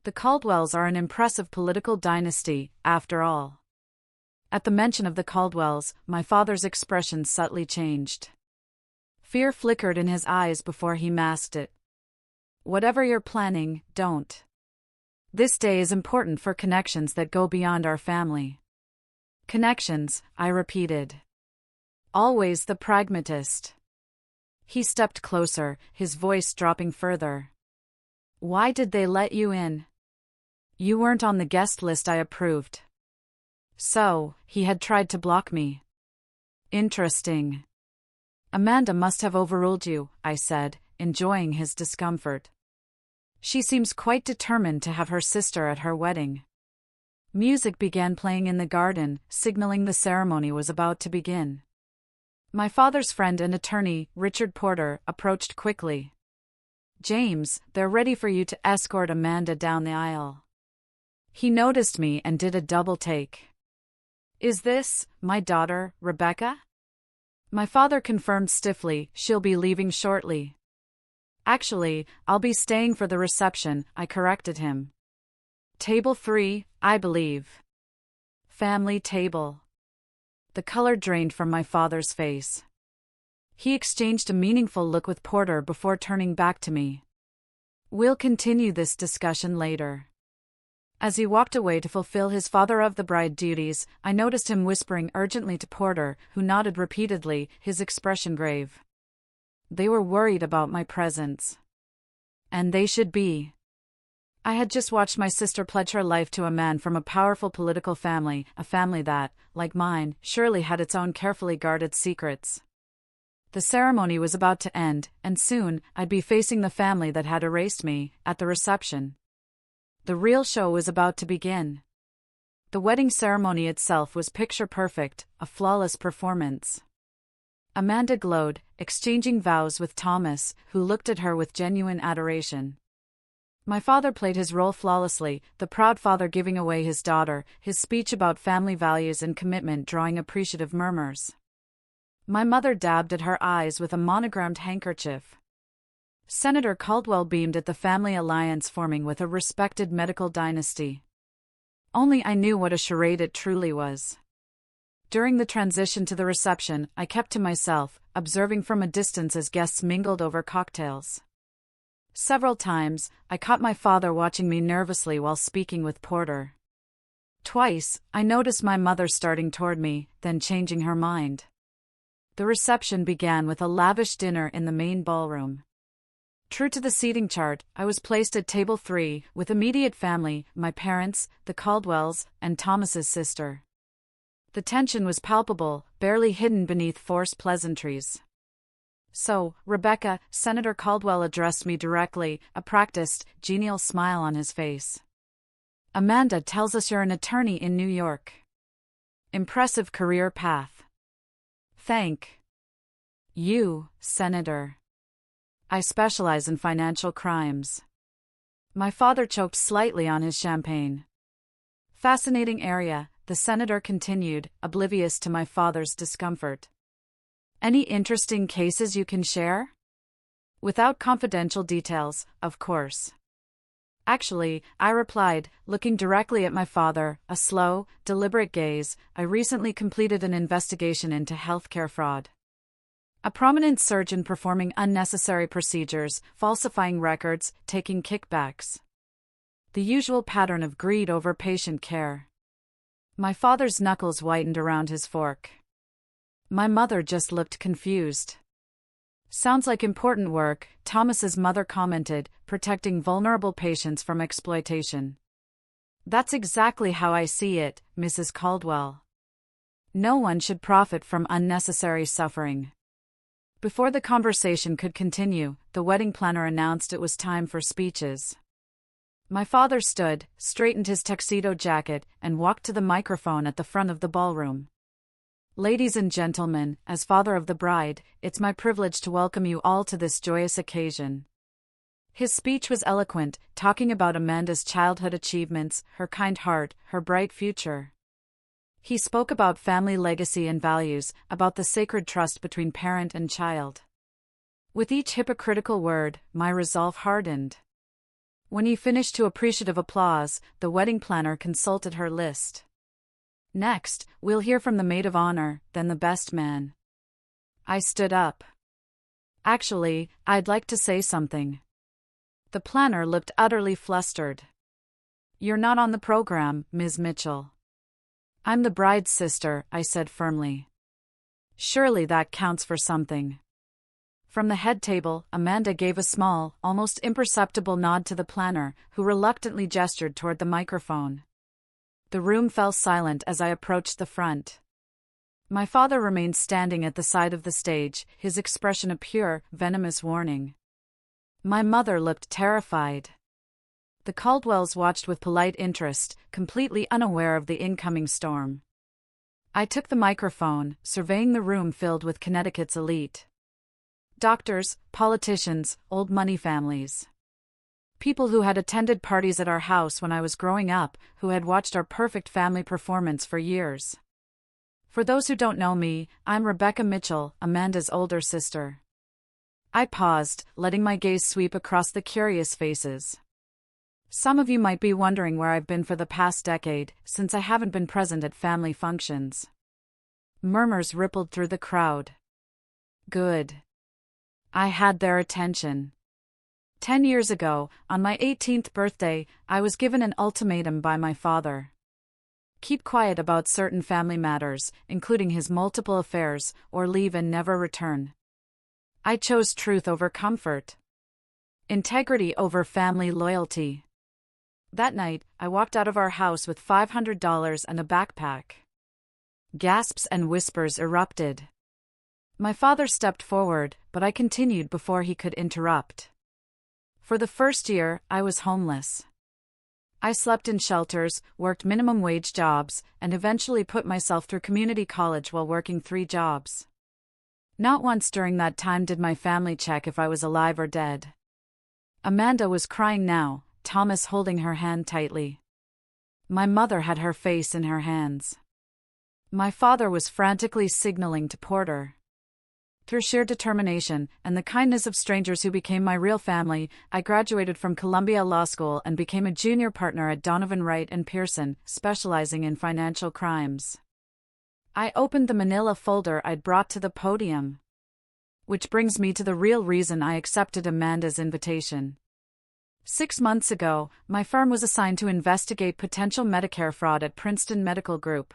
[SPEAKER 1] The Caldwells are an impressive political dynasty, after all. At the mention of the Caldwells, my father's expression subtly changed. Fear flickered in his eyes before he masked it. Whatever you're planning, don't. This day is important for connections that go beyond our family. Connections, I repeated. Always the pragmatist. He stepped closer, his voice dropping further. Why did they let you in? You weren't on the guest list I approved. So, he had tried to block me. Interesting. Amanda must have overruled you, I said, enjoying his discomfort. She seems quite determined to have her sister at her wedding. Music began playing in the garden, signaling the ceremony was about to begin. My father's friend and attorney, Richard Porter, approached quickly. James, they're ready for you to escort Amanda down the aisle. He noticed me and did a double take. Is this, my daughter, Rebecca? My father confirmed stiffly, she'll be leaving shortly. Actually, I'll be staying for the reception, I corrected him. Table 3, I believe. Family table. The color drained from my father's face. He exchanged a meaningful look with Porter before turning back to me. We'll continue this discussion later. As he walked away to fulfill his father-of-the-bride duties, I noticed him whispering urgently to Porter, who nodded repeatedly, his expression grave. They were worried about my presence. And they should be. I had just watched my sister pledge her life to a man from a powerful political family, a family that, like mine, surely had its own carefully guarded secrets. The ceremony was about to end, and soon, I'd be facing the family that had erased me, at the reception. The real show was about to begin. The wedding ceremony itself was picture-perfect, a flawless performance. Amanda glowed, exchanging vows with Thomas, who looked at her with genuine adoration. My father played his role flawlessly, the proud father giving away his daughter, his speech about family values and commitment drawing appreciative murmurs. My mother dabbed at her eyes with a monogrammed handkerchief. Senator Caldwell beamed at the family alliance forming with a respected medical dynasty. Only I knew what a charade it truly was. During the transition to the reception, I kept to myself, observing from a distance as guests mingled over cocktails. Several times, I caught my father watching me nervously while speaking with Porter. Twice, I noticed my mother starting toward me, then changing her mind. The reception began with a lavish dinner in the main ballroom. True to the seating chart, I was placed at table 3, with immediate family, my parents, the Caldwells, and Thomas's sister. The tension was palpable, barely hidden beneath forced pleasantries. So, Rebecca, Senator Caldwell addressed me directly, a practiced, genial smile on his face. Amanda tells us you're an attorney in New York. Impressive career path. Thank you, Senator. I specialize in financial crimes. My father choked slightly on his champagne. Fascinating area, the senator continued, oblivious to my father's discomfort. Any interesting cases you can share? Without confidential details, of course. Actually, I replied, looking directly at my father, a slow, deliberate gaze. I recently completed an investigation into healthcare fraud. A prominent surgeon performing unnecessary procedures, falsifying records, taking kickbacks. The usual pattern of greed over patient care. My father's knuckles whitened around his fork. My mother just looked confused. Sounds like important work, Thomas's mother commented, protecting vulnerable patients from exploitation. That's exactly how I see it, Mrs. Caldwell. No one should profit from unnecessary suffering. Before the conversation could continue, the wedding planner announced it was time for speeches. My father stood, straightened his tuxedo jacket, and walked to the microphone at the front of the ballroom. Ladies and gentlemen, as father of the bride, it's my privilege to welcome you all to this joyous occasion. His speech was eloquent, talking about Amanda's childhood achievements, her kind heart, her bright future. He spoke about family legacy and values, about the sacred trust between parent and child. With each hypocritical word, my resolve hardened. When he finished to appreciative applause, the wedding planner consulted her list. Next, we'll hear from the maid of honor, then the best man. I stood up. Actually, I'd like to say something. The planner looked utterly flustered. You're not on the program, Ms. Mitchell. I'm the bride's sister, I said firmly. Surely that counts for something. From the head table, Amanda gave a small, almost imperceptible nod to the planner, who reluctantly gestured toward the microphone. The room fell silent as I approached the front. My father remained standing at the side of the stage, his expression a pure, venomous warning. My mother looked terrified. The Caldwells watched with polite interest, completely unaware of the incoming storm. I took the microphone, surveying the room filled with Connecticut's elite. Doctors, politicians, old money families. People who had attended parties at our house when I was growing up, who had watched our perfect family performance for years. For those who don't know me, I'm Rebecca Mitchell, Amanda's older sister. I paused, letting my gaze sweep across the curious faces. Some of you might be wondering where I've been for the past decade, since I haven't been present at family functions. Murmurs rippled through the crowd. Good. I had their attention. 10 years ago, on my 18th birthday, I was given an ultimatum by my father. Keep quiet about certain family matters, including his multiple affairs, or leave and never return. I chose truth over comfort. Integrity over family loyalty. That night, I walked out of our house with $500 and a backpack. Gasps and whispers erupted. My father stepped forward, but I continued before he could interrupt. For the first year, I was homeless. I slept in shelters, worked minimum wage jobs, and eventually put myself through community college while working 3 jobs. Not once during that time did my family check if I was alive or dead. Amanda was crying now, Thomas holding her hand tightly. My mother had her face in her hands. My father was frantically signaling to Porter. Through sheer determination, and the kindness of strangers who became my real family, I graduated from Columbia Law School and became a junior partner at Donovan Wright & Pearson, specializing in financial crimes. I opened the manila folder I'd brought to the podium. Which brings me to the real reason I accepted Amanda's invitation. 6 months ago, my firm was assigned to investigate potential Medicare fraud at Princeton Medical Group.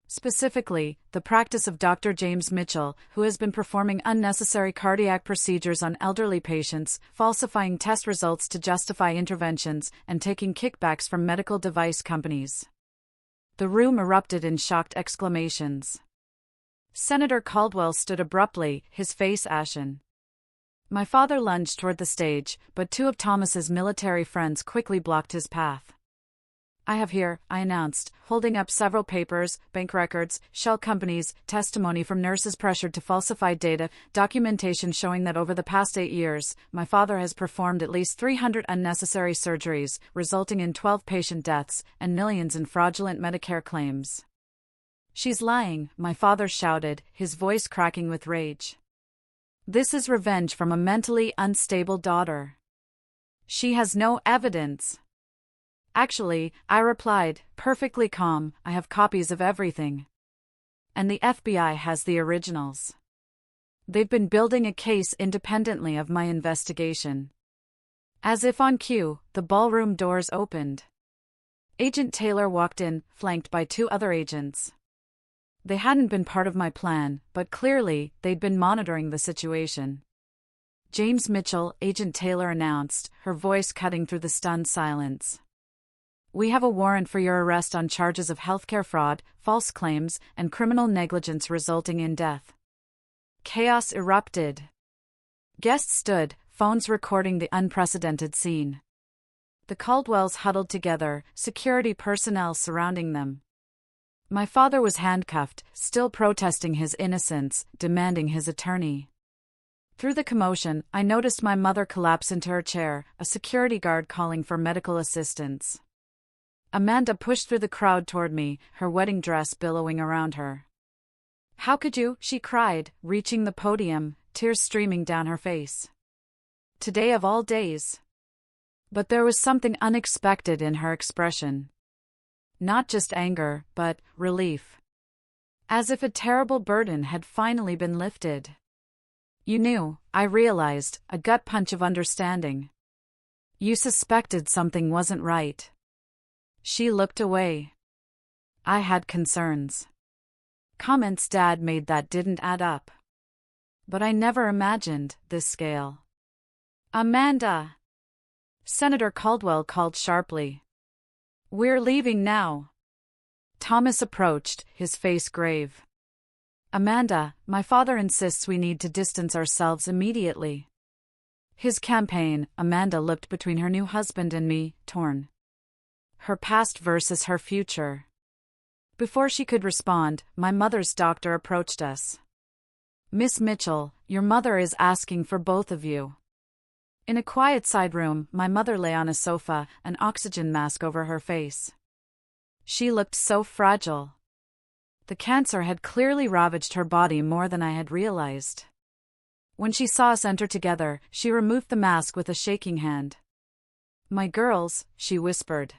[SPEAKER 1] Specifically, the practice of Dr. James Mitchell, who has been performing unnecessary cardiac procedures on elderly patients, falsifying test results to justify interventions, and taking kickbacks from medical device companies. The room erupted in shocked exclamations. Senator Caldwell stood abruptly, his face ashen. My father lunged toward the stage, but 2 of Thomas's military friends quickly blocked his path. I have here, I announced, holding up several papers, bank records, shell companies, testimony from nurses pressured to falsify data, documentation showing that over the past 8 years, my father has performed at least 300 unnecessary surgeries, resulting in 12 patient deaths, and millions in fraudulent Medicare claims. She's lying, my father shouted, his voice cracking with rage. This is revenge from a mentally unstable daughter. She has no evidence. Actually, I replied, perfectly calm, I have copies of everything. And the FBI has the originals. They've been building a case independently of my investigation. As if on cue, the ballroom doors opened. Agent Taylor walked in, flanked by 2 other agents. They hadn't been part of my plan, but clearly, they'd been monitoring the situation. James Mitchell, Agent Taylor announced, her voice cutting through the stunned silence. We have a warrant for your arrest on charges of healthcare fraud, false claims, and criminal negligence resulting in death. Chaos erupted. Guests stood, phones recording the unprecedented scene. The Caldwells huddled together, security personnel surrounding them. My father was handcuffed, still protesting his innocence, demanding his attorney. Through the commotion, I noticed my mother collapse into her chair, a security guard calling for medical assistance. Amanda pushed through the crowd toward me, her wedding dress billowing around her. How could you? She cried, reaching the podium, tears streaming down her face. Today of all days. But there was something unexpected in her expression. Not just anger, but relief. As if a terrible burden had finally been lifted. You knew, I realized, a gut punch of understanding. You suspected something wasn't right. She looked away. I had concerns. Comments Dad made that didn't add up. But I never imagined this scale. Amanda! Senator Caldwell called sharply. We're leaving now. Thomas approached, his face grave. Amanda, my father insists we need to distance ourselves immediately. His campaign, Amanda looked between her new husband and me, torn. Her past versus her future. Before she could respond, my mother's doctor approached us. Miss Mitchell, your mother is asking for both of you. In a quiet side room, my mother lay on a sofa, an oxygen mask over her face. She looked so fragile. The cancer had clearly ravaged her body more than I had realized. When she saw us enter together, she removed the mask with a shaking hand. My girls, she whispered.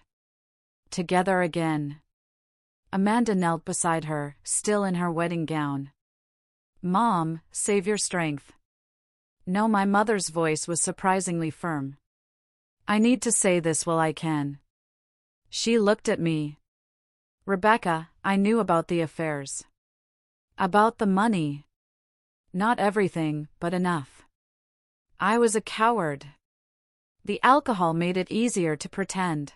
[SPEAKER 1] Together again. Amanda knelt beside her, still in her wedding gown. Mom, save your strength. No, my mother's voice was surprisingly firm. I need to say this while I can. She looked at me. Rebecca, I knew about the affairs. About the money. Not everything, but enough. I was a coward. The alcohol made it easier to pretend.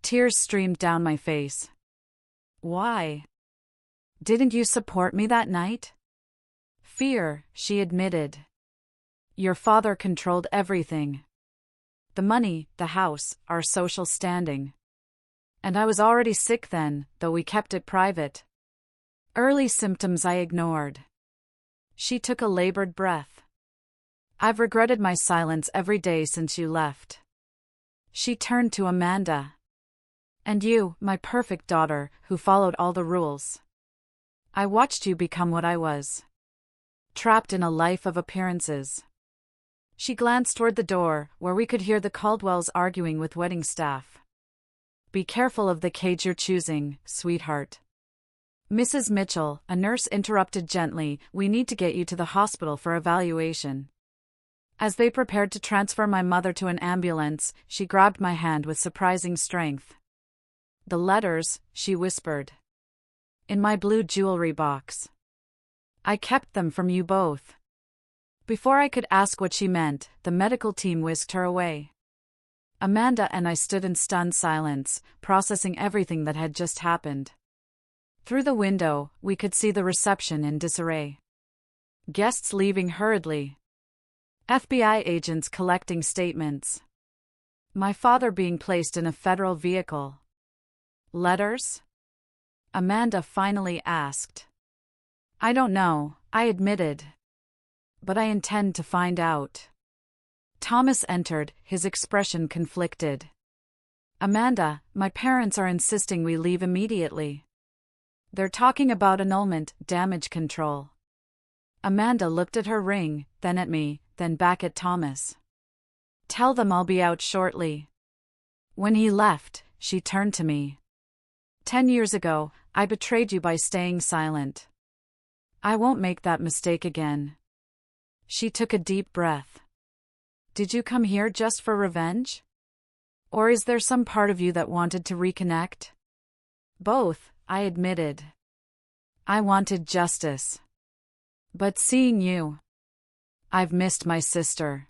[SPEAKER 1] Tears streamed down my face. Why? Didn't you support me that night? Fear, she admitted. Your father controlled everything. The money, the house, our social standing. And I was already sick then, though we kept it private. Early symptoms I ignored. She took a labored breath. I've regretted my silence every day since you left. She turned to Amanda. And you, my perfect daughter, who followed all the rules. I watched you become what I was. Trapped in a life of appearances. She glanced toward the door, where we could hear the Caldwells arguing with wedding staff. Be careful of the cage you're choosing, sweetheart. Mrs. Mitchell, a nurse interrupted gently, we need to get you to the hospital for evaluation. As they prepared to transfer my mother to an ambulance, she grabbed my hand with surprising strength. The letters, she whispered. In my blue jewelry box. I kept them from you both. Before I could ask what she meant, the medical team whisked her away. Amanda and I stood in stunned silence, processing everything that had just happened. Through the window, we could see the reception in disarray. Guests leaving hurriedly. FBI agents collecting statements. My father being placed in a federal vehicle. Letters? Amanda finally asked. I don't know, I admitted. But I intend to find out. Thomas entered, his expression conflicted. Amanda, my parents are insisting we leave immediately. They're talking about annulment, damage control. Amanda looked at her ring, then at me, then back at Thomas. Tell them I'll be out shortly. When he left, she turned to me. 10 years ago, I betrayed you by staying silent. I won't make that mistake again. She took a deep breath. Did you come here just for revenge? Or is there some part of you that wanted to reconnect? Both, I admitted. I wanted justice. But seeing you, I've missed my sister.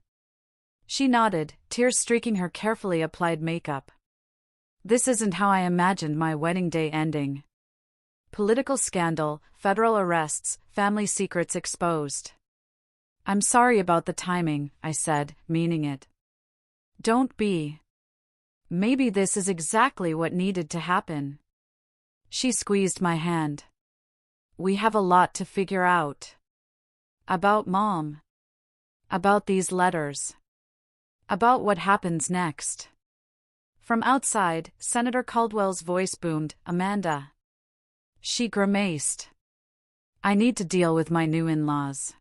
[SPEAKER 1] She nodded, tears streaking her carefully applied makeup. This isn't how I imagined my wedding day ending. Political scandal, federal arrests, family secrets exposed. I'm sorry about the timing, I said, meaning it. Don't be. Maybe this is exactly what needed to happen. She squeezed my hand. We have a lot to figure out. About Mom. About these letters. About what happens next. From outside, Senator Caldwell's voice boomed, Amanda. She grimaced. I need to deal with my new in-laws.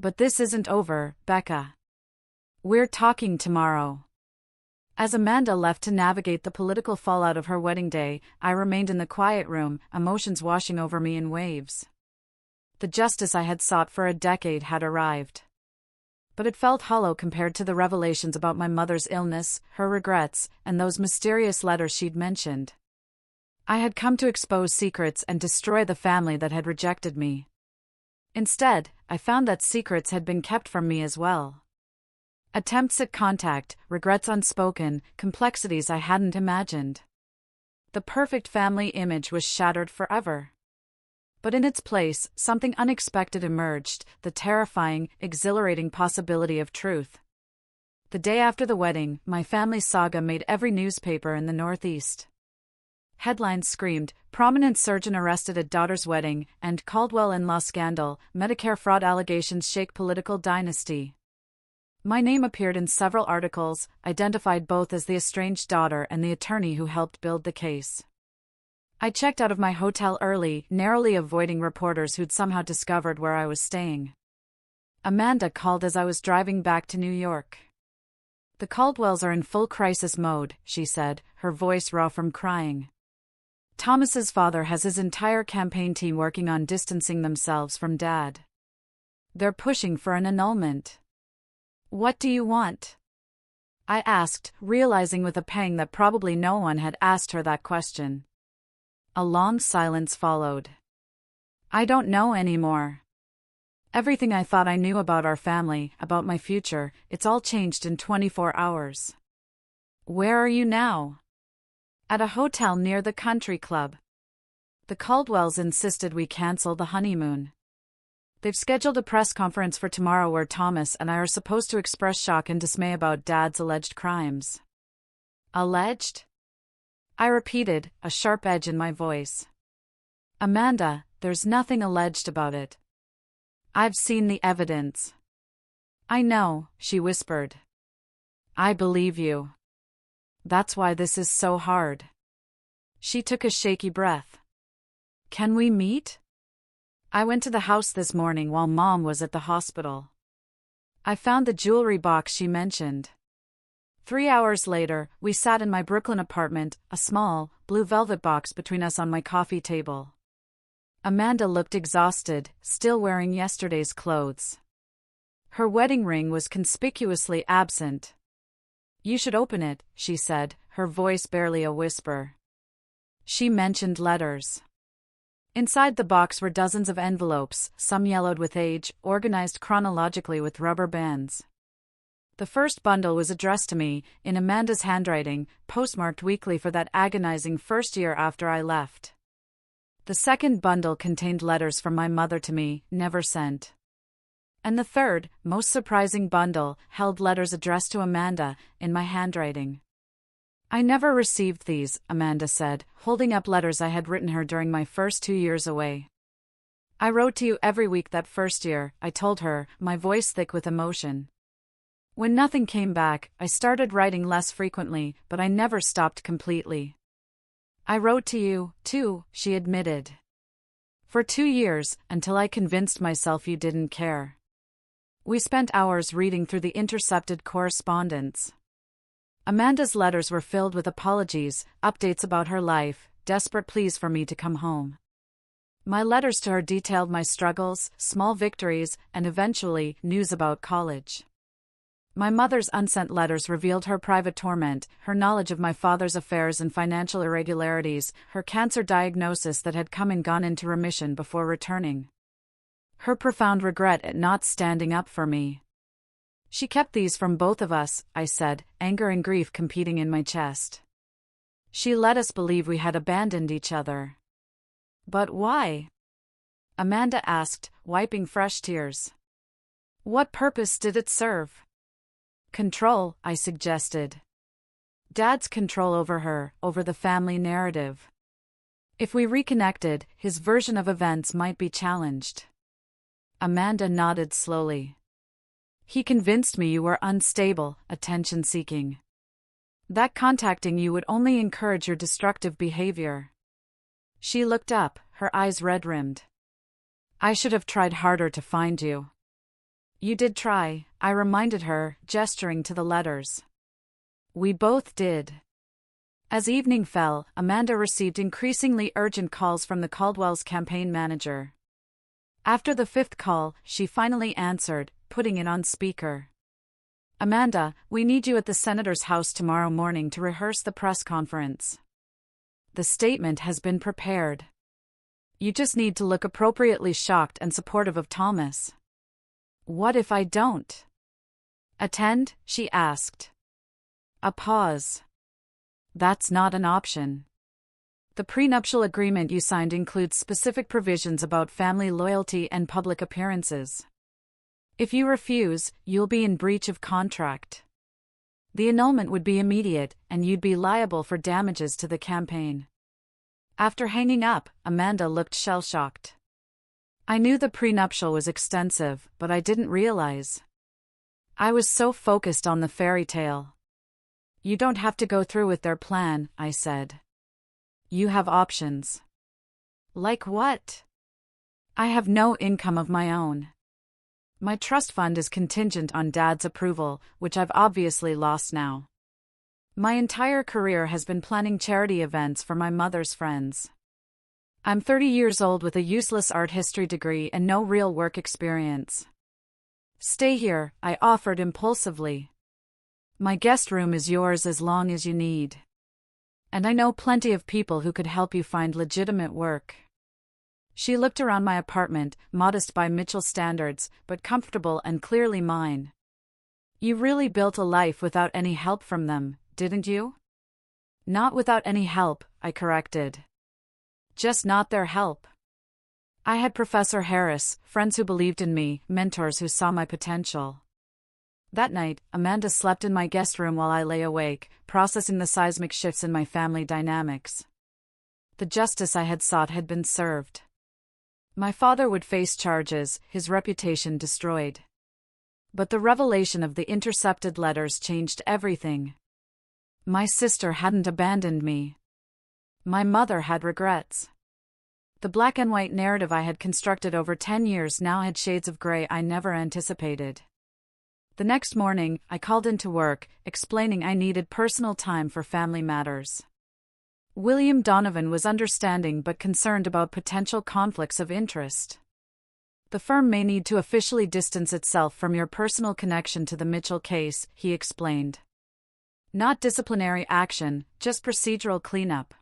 [SPEAKER 1] But this isn't over, Becca. We're talking tomorrow. As Amanda left to navigate the political fallout of her wedding day, I remained in the quiet room, emotions washing over me in waves. The justice I had sought for a decade had arrived. But it felt hollow compared to the revelations about my mother's illness, her regrets, and those mysterious letters she'd mentioned. I had come to expose secrets and destroy the family that had rejected me. Instead, I found that secrets had been kept from me as well. Attempts at contact, regrets unspoken, complexities I hadn't imagined. The perfect family image was shattered forever. But in its place, something unexpected emerged, the terrifying, exhilarating possibility of truth. The day after the wedding, my family saga made every newspaper in the Northeast. Headlines screamed, prominent surgeon arrested at daughter's wedding, and Caldwell in-law scandal, Medicare fraud allegations shake political dynasty. My name appeared in several articles, identified both as the estranged daughter and the attorney who helped build the case. I checked out of my hotel early, narrowly avoiding reporters who'd somehow discovered where I was staying. Amanda called as I was driving back to New York. The Caldwells are in full crisis mode, she said, her voice raw from crying. Thomas's father has his entire campaign team working on distancing themselves from Dad. They're pushing for an annulment. What do you want? I asked, realizing with a pang that probably no one had asked her that question. A long silence followed. I don't know anymore. Everything I thought I knew about our family, about my future, it's all changed in 24 hours. Where are you now? At a hotel near the country club. The Caldwells insisted we cancel the honeymoon. They've scheduled a press conference for tomorrow where Thomas and I are supposed to express shock and dismay about Dad's alleged crimes. Alleged? I repeated, a sharp edge in my voice. Amanda, there's nothing alleged about it. I've seen the evidence. I know, she whispered. I believe you. That's why this is so hard. She took a shaky breath. Can we meet? I went to the house this morning while Mom was at the hospital. I found the jewelry box she mentioned. 3 hours later, we sat in my Brooklyn apartment, a small, blue velvet box between us on my coffee table. Amanda looked exhausted, still wearing yesterday's clothes. Her wedding ring was conspicuously absent. You should open it, she said, her voice barely a whisper. She mentioned letters. Inside the box were dozens of envelopes, some yellowed with age, organized chronologically with rubber bands. The first bundle was addressed to me, in Amanda's handwriting, postmarked weekly for that agonizing first year after I left. The second bundle contained letters from my mother to me, never sent. And the third, most surprising bundle, held letters addressed to Amanda, in my handwriting. I never received these, Amanda said, holding up letters I had written her during my first 2 years away. I wrote to you every week that first year, I told her, my voice thick with emotion. When nothing came back, I started writing less frequently, but I never stopped completely. I wrote to you, too, she admitted. For 2 years, until I convinced myself you didn't care. We spent hours reading through the intercepted correspondence. Amanda's letters were filled with apologies, updates about her life, desperate pleas for me to come home. My letters to her detailed my struggles, small victories, and eventually, news about college. My mother's unsent letters revealed her private torment, her knowledge of my father's affairs and financial irregularities, her cancer diagnosis that had come and gone into remission before returning. Her profound regret at not standing up for me. She kept these from both of us, I said, anger and grief competing in my chest. She let us believe we had abandoned each other. But why? Amanda asked, wiping fresh tears. What purpose did it serve? Control, I suggested. Dad's control over her, over the family narrative. If we reconnected, his version of events might be challenged. Amanda nodded slowly. He convinced me you were unstable, attention-seeking. That contacting you would only encourage your destructive behavior. She looked up, her eyes red-rimmed. I should have tried harder to find you. You did try, I reminded her, gesturing to the letters. We both did. As evening fell, Amanda received increasingly urgent calls from the Caldwell's campaign manager. After the 5th call, she finally answered, putting it on speaker. Amanda, we need you at the senator's house tomorrow morning to rehearse the press conference. The statement has been prepared. You just need to look appropriately shocked and supportive of Thomas. What if I don't attend? She asked. A pause. That's not an option. The prenuptial agreement you signed includes specific provisions about family loyalty and public appearances. If you refuse, you'll be in breach of contract. The annulment would be immediate, and you'd be liable for damages to the campaign. After hanging up, Amanda looked shell-shocked. I knew the prenuptial was extensive, but I didn't realize. I was so focused on the fairy tale. You don't have to go through with their plan, I said. You have options. Like what? I have no income of my own. My trust fund is contingent on Dad's approval, which I've obviously lost now. My entire career has been planning charity events for my mother's friends. I'm 30 years old with a useless art history degree and no real work experience. Stay here, I offered impulsively. My guest room is yours as long as you need. And I know plenty of people who could help you find legitimate work. She looked around my apartment, modest by Mitchell standards, but comfortable and clearly mine. You really built a life without any help from them, didn't you? Not without any help, I corrected. Just not their help. I had Professor Harris, friends who believed in me, mentors who saw my potential. That night, Amanda slept in my guest room while I lay awake, processing the seismic shifts in my family dynamics. The justice I had sought had been served. My father would face charges, his reputation destroyed. But the revelation of the intercepted letters changed everything. My sister hadn't abandoned me. My mother had regrets. The black and white narrative I had constructed over 10 years now had shades of gray I never anticipated. The next morning, I called into work, explaining I needed personal time for family matters. William Donovan was understanding but concerned about potential conflicts of interest. The firm may need to officially distance itself from your personal connection to the Mitchell case, he explained. Not disciplinary action, just procedural cleanup.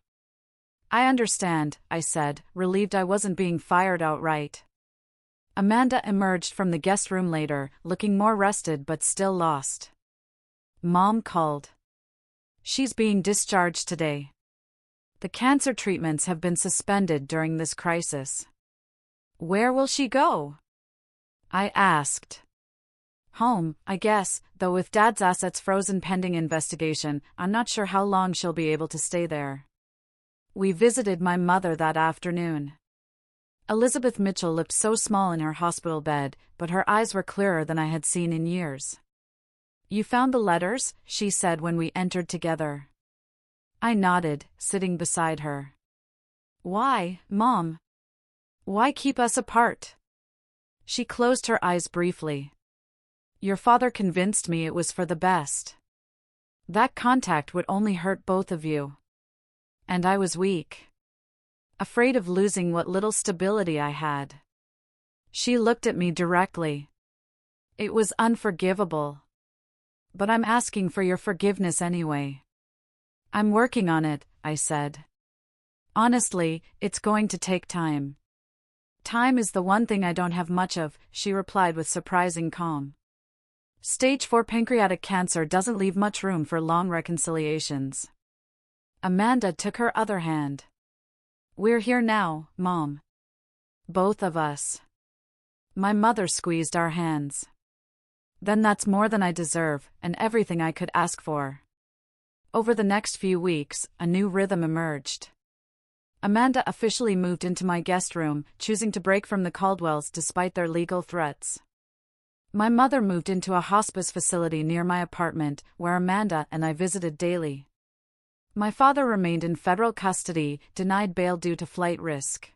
[SPEAKER 1] I understand, I said, relieved I wasn't being fired outright. Amanda emerged from the guest room later, looking more rested but still lost. Mom called. She's being discharged today. The cancer treatments have been suspended during this crisis. Where will she go? I asked. Home, I guess, though with Dad's assets frozen pending investigation, I'm not sure how long she'll be able to stay there. We visited my mother that afternoon. Elizabeth Mitchell looked so small in her hospital bed, but her eyes were clearer than I had seen in years. You found the letters? She said when we entered together. I nodded, sitting beside her. Why, Mom? Why keep us apart? She closed her eyes briefly. Your father convinced me it was for the best. That contact would only hurt both of you. And I was weak. Afraid of losing what little stability I had. She looked at me directly. It was unforgivable. But I'm asking for your forgiveness anyway. I'm working on it, I said. Honestly, it's going to take time. Time is the one thing I don't have much of, she replied with surprising calm. Stage 4 pancreatic cancer doesn't leave much room for long reconciliations. Amanda took her other hand. We're here now, Mom. Both of us. My mother squeezed our hands. Then that's more than I deserve, and everything I could ask for. Over the next few weeks, a new rhythm emerged. Amanda officially moved into my guest room, choosing to break from the Caldwells despite their legal threats. My mother moved into a hospice facility near my apartment, where Amanda and I visited daily. My father remained in federal custody, denied bail due to flight risk.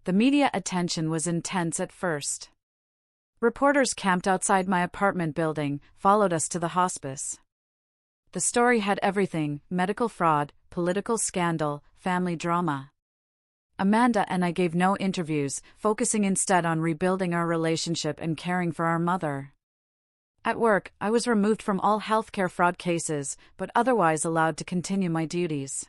[SPEAKER 1] The media attention was intense at first. Reporters camped outside my apartment building, followed us to the hospice. The story had everything: medical fraud, political scandal, family drama. Amanda and I gave no interviews, focusing instead on rebuilding our relationship and caring for our mother. At work, I was removed from all healthcare fraud cases, but otherwise allowed to continue my duties.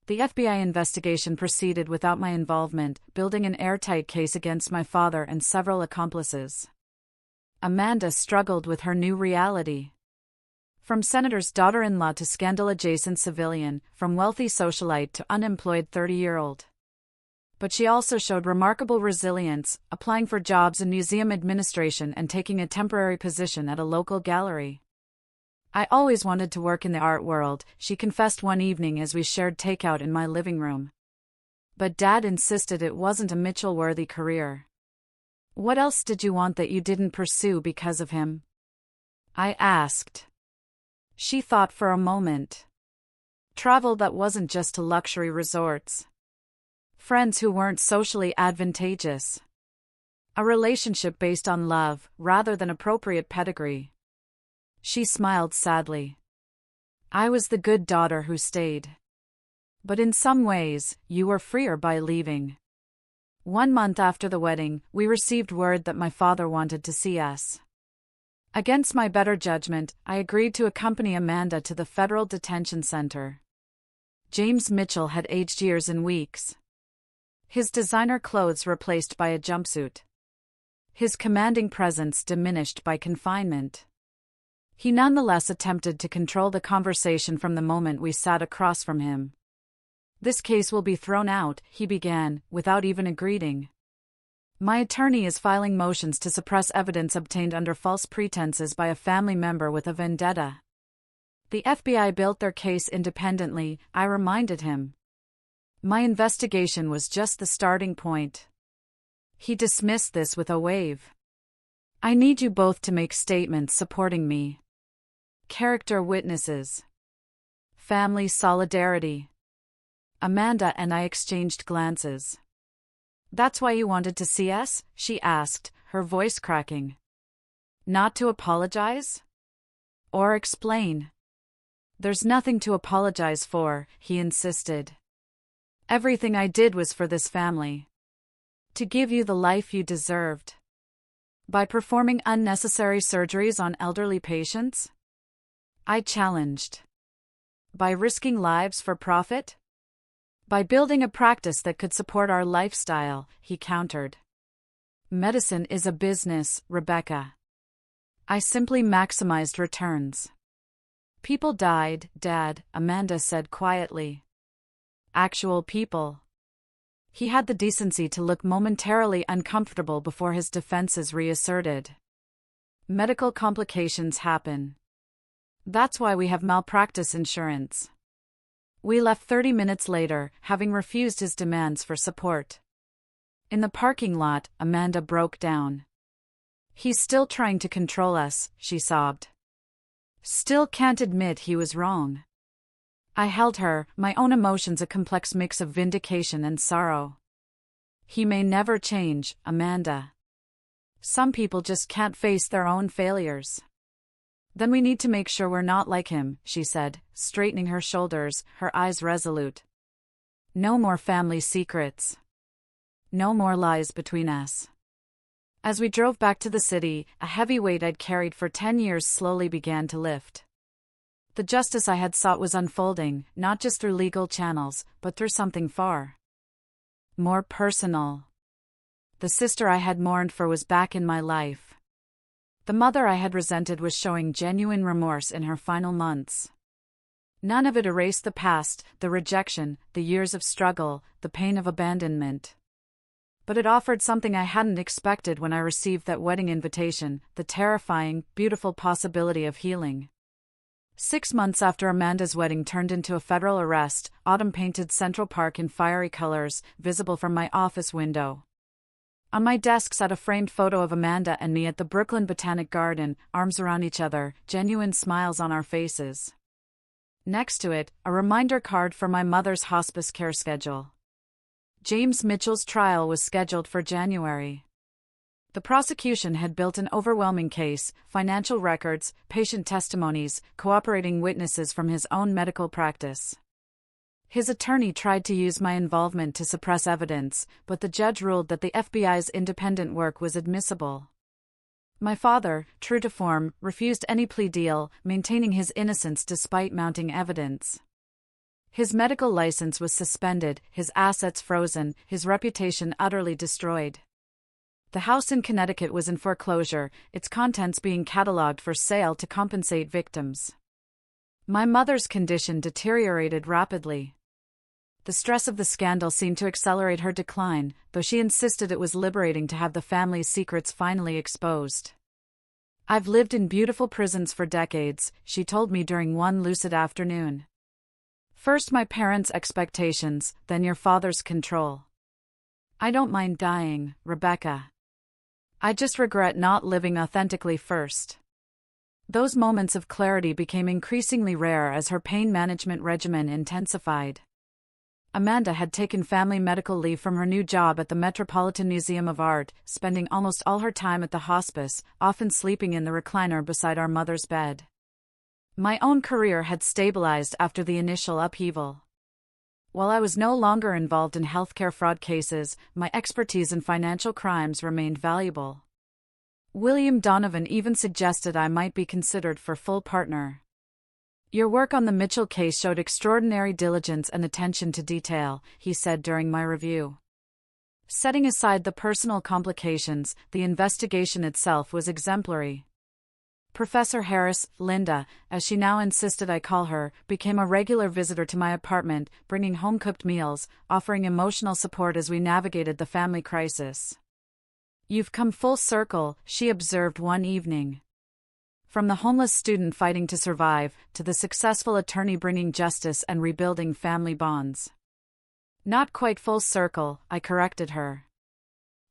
[SPEAKER 1] The FBI investigation proceeded without my involvement, building an airtight case against my father and several accomplices. Amanda struggled with her new reality. From senator's daughter-in-law to scandal-adjacent civilian, from wealthy socialite to unemployed 30-year-old. But she also showed remarkable resilience, applying for jobs in museum administration and taking a temporary position at a local gallery. "I always wanted to work in the art world," she confessed one evening as we shared takeout in my living room. But Dad insisted it wasn't a Mitchell-worthy career. "What else did you want that you didn't pursue because of him?" I asked. She thought for a moment. Travel that wasn't just to luxury resorts. Friends who weren't socially advantageous. A relationship based on love, rather than appropriate pedigree. She smiled sadly. "I was the good daughter who stayed. But in some ways, you were freer by leaving." 1 month after the wedding, we received word that my father wanted to see us. Against my better judgment, I agreed to accompany Amanda to the federal detention center. James Mitchell had aged years and weeks. His designer clothes replaced by a jumpsuit. His commanding presence diminished by confinement. He nonetheless attempted to control the conversation from the moment we sat across from him. "This case will be thrown out," he began, without even a greeting. "My attorney is filing motions to suppress evidence obtained under false pretenses by a family member with a vendetta." "The FBI built their case independently," I reminded him. "My investigation was just the starting point." He dismissed this with a wave. "I need you both to make statements supporting me. Character witnesses. Family solidarity." Amanda and I exchanged glances. "That's why you wanted to see us?" she asked, her voice cracking. "Not to apologize? Or explain?" "There's nothing to apologize for," he insisted. "Everything I did was for this family. To give you the life you deserved. By performing unnecessary surgeries on elderly patients?" I challenged. "By risking lives for profit?" "By building a practice that could support our lifestyle," he countered. "Medicine is a business, Rebecca." I simply maximized returns. "People died, Dad," Amanda said quietly. "Actual people." He had the decency to look momentarily uncomfortable before his defenses reasserted. "Medical complications happen. That's why we have malpractice insurance." We left 30 minutes later, having refused his demands for support. In the parking lot, Amanda broke down. "He's still trying to control us," she sobbed. "Still can't admit he was wrong." I held her, my own emotions a complex mix of vindication and sorrow. "He may never change, Amanda. Some people just can't face their own failures." "Then we need to make sure we're not like him," she said, straightening her shoulders, her eyes resolute. "No more family secrets. No more lies between us." As we drove back to the city, a heavy weight I'd carried for 10 years slowly began to lift. The justice I had sought was unfolding, not just through legal channels, but through something far more personal. The sister I had mourned for was back in my life. The mother I had resented was showing genuine remorse in her final months. None of it erased the past, the rejection, the years of struggle, the pain of abandonment. But it offered something I hadn't expected when I received that wedding invitation, the terrifying, beautiful possibility of healing. 6 months after Amanda's wedding turned into a federal arrest, autumn painted Central Park in fiery colors, visible from my office window. On my desk sat a framed photo of Amanda and me at the Brooklyn Botanic Garden, arms around each other, genuine smiles on our faces. Next to it, a reminder card for my mother's hospice care schedule. James Mitchell's trial was scheduled for January. The prosecution had built an overwhelming case, financial records, patient testimonies, cooperating witnesses from his own medical practice. His attorney tried to use my involvement to suppress evidence, but the judge ruled that the FBI's independent work was admissible. My father, true to form, refused any plea deal, maintaining his innocence despite mounting evidence. His medical license was suspended, his assets frozen, his reputation utterly destroyed. The house in Connecticut was in foreclosure, its contents being catalogued for sale to compensate victims. My mother's condition deteriorated rapidly. The stress of the scandal seemed to accelerate her decline, though she insisted it was liberating to have the family's secrets finally exposed. "I've lived in beautiful prisons for decades," she told me during one lucid afternoon. "First my parents' expectations, then your father's control. I don't mind dying, Rebecca. I just regret not living authentically first." Those moments of clarity became increasingly rare as her pain management regimen intensified. Amanda had taken family medical leave from her new job at the Metropolitan Museum of Art, spending almost all her time at the hospice, often sleeping in the recliner beside our mother's bed. My own career had stabilized after the initial upheaval. While I was no longer involved in healthcare fraud cases, my expertise in financial crimes remained valuable. William Donovan even suggested I might be considered for full partner. "Your work on the Mitchell case showed extraordinary diligence and attention to detail," he said during my review. Setting aside the personal complications, the investigation itself was exemplary. Professor Harris, Linda, as she now insisted I call her, became a regular visitor to my apartment, bringing home-cooked meals, offering emotional support as we navigated the family crisis. "You've come full circle," she observed one evening. "From the homeless student fighting to survive, to the successful attorney bringing justice and rebuilding family bonds." "Not quite full circle," I corrected her.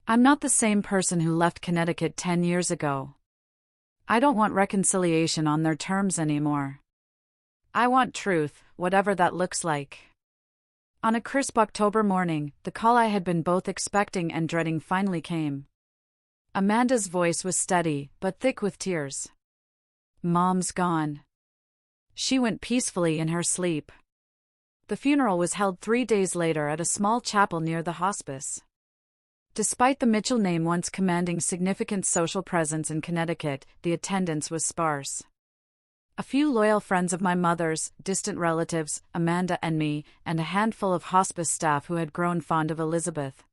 [SPEAKER 1] "I'm not the same person who left Connecticut 10 years ago. I don't want reconciliation on their terms anymore. I want truth, whatever that looks like." On a crisp October morning, the call I had been both expecting and dreading finally came. Amanda's voice was steady, but thick with tears. "Mom's gone. She went peacefully in her sleep." The funeral was held 3 days later at a small chapel near the hospice. Despite the Mitchell name once commanding significant social presence in Connecticut, the attendance was sparse. A few loyal friends of my mother's, distant relatives, Amanda and me, and a handful of hospice staff who had grown fond of Elizabeth.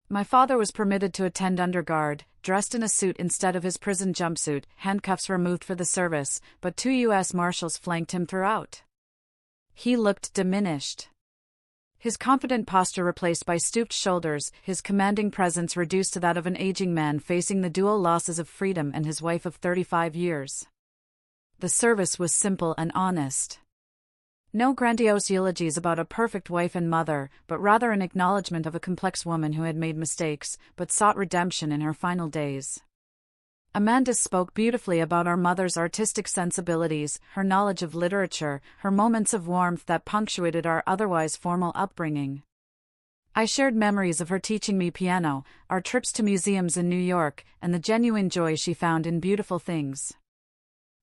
[SPEAKER 1] My father was permitted to attend under guard, dressed in a suit instead of his prison jumpsuit, handcuffs removed for the service, but 2 U.S. Marshals flanked him throughout. He looked diminished. His confident posture replaced by stooped shoulders, his commanding presence reduced to that of an aging man facing the dual losses of freedom and his wife of 35 years. The service was simple and honest. No grandiose eulogies about a perfect wife and mother, but rather an acknowledgement of a complex woman who had made mistakes, but sought redemption in her final days. Amanda spoke beautifully about our mother's artistic sensibilities, her knowledge of literature, her moments of warmth that punctuated our otherwise formal upbringing. I shared memories of her teaching me piano, our trips to museums in New York, and the genuine joy she found in beautiful things.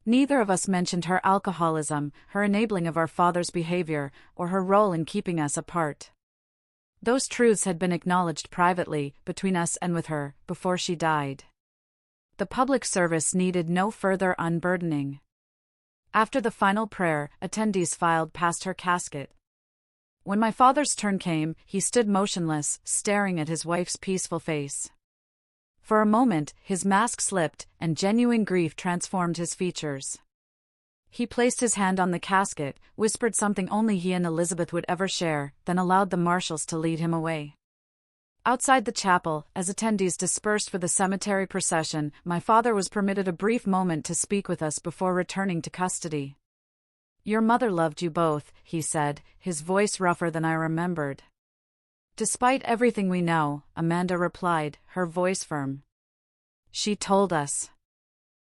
[SPEAKER 1] Neither of us mentioned her alcoholism, her enabling of our father's behavior, or her role in keeping us apart. Those truths had been acknowledged privately, between us and with her, before she died. The public service needed no further unburdening. After the final prayer, attendees filed past her casket. When my father's turn came, he stood motionless, staring at his wife's peaceful face. For a moment, his mask slipped, and genuine grief transformed his features. He placed his hand on the casket, whispered something only he and Elizabeth would ever share, then allowed the marshals to lead him away. Outside the chapel, as attendees dispersed for the cemetery procession, my father was permitted a brief moment to speak with us before returning to custody. "Your mother loved you both," he said, his voice rougher than I remembered. "Despite everything we know," Amanda replied, her voice firm. "She told us."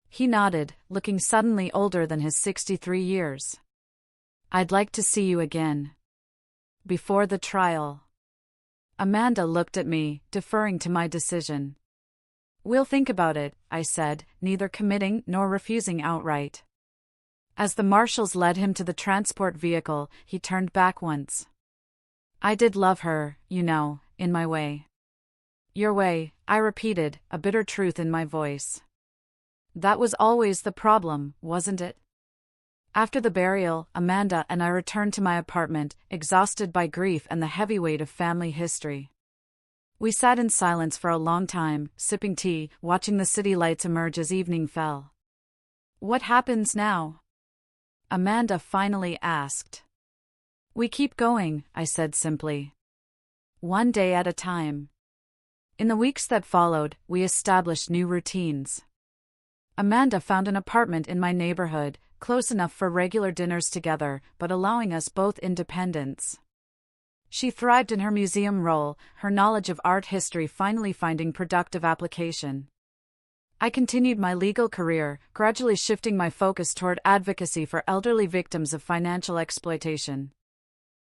[SPEAKER 1] He nodded, looking suddenly older than his 63 years. "I'd like to see you again. Before the trial." Amanda looked at me, deferring to my decision. "We'll think about it," I said, neither committing nor refusing outright. As the marshals led him to the transport vehicle, he turned back once. "I did love her, you know, in my way." "Your way," I repeated, a bitter truth in my voice. "That was always the problem, wasn't it? After the burial, Amanda and I returned to my apartment, exhausted by grief and the heavy weight of family history. We sat in silence for a long time, sipping tea, watching the city lights emerge as evening fell. "What happens now?" Amanda finally asked. "We keep going," I said simply. "One day at a time." In the weeks that followed, we established new routines. Amanda found an apartment in my neighborhood, close enough for regular dinners together, but allowing us both independence. She thrived in her museum role, her knowledge of art history finally finding productive application. I continued my legal career, gradually shifting my focus toward advocacy for elderly victims of financial exploitation.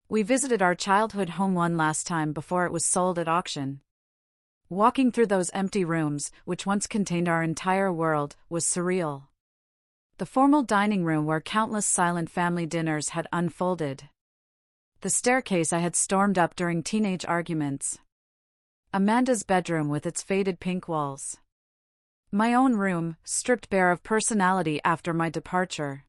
[SPEAKER 1] We visited our childhood home one last time before it was sold at auction. Walking through those empty rooms, which once contained our entire world, was surreal. The formal dining room where countless silent family dinners had unfolded. The staircase I had stormed up during teenage arguments. Amanda's bedroom with its faded pink walls. My own room, stripped bare of personality after my departure.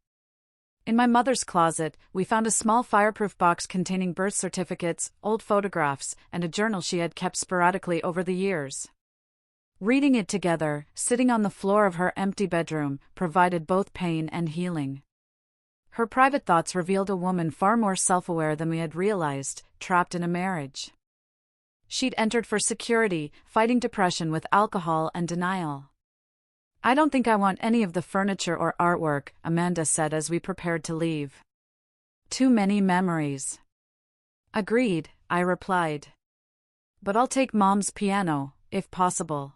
[SPEAKER 1] In my mother's closet, we found a small fireproof box containing birth certificates, old photographs, and a journal she had kept sporadically over the years. Reading it together, sitting on the floor of her empty bedroom, provided both pain and healing. Her private thoughts revealed a woman far more self-aware than we had realized, trapped in a marriage. She'd entered for security, fighting depression with alcohol and denial. "I don't think I want any of the furniture or artwork," Amanda said as we prepared to leave. "Too many memories." "Agreed," I replied. "But I'll take Mom's piano, if possible.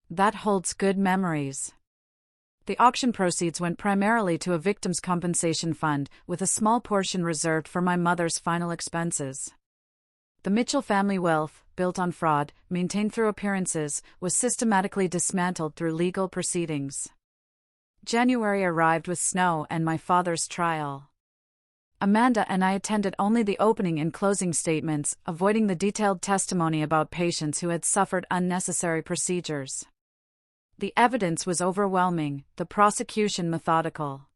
[SPEAKER 1] That holds good memories." The auction proceeds went primarily to a victims' compensation fund, with a small portion reserved for my mother's final expenses. The Mitchell family wealth, built on fraud, maintained through appearances, was systematically dismantled through legal proceedings. January arrived with snow and my father's trial. Amanda and I attended only the opening and closing statements, avoiding the detailed testimony about patients who had suffered unnecessary procedures. The evidence was overwhelming, the prosecution methodical.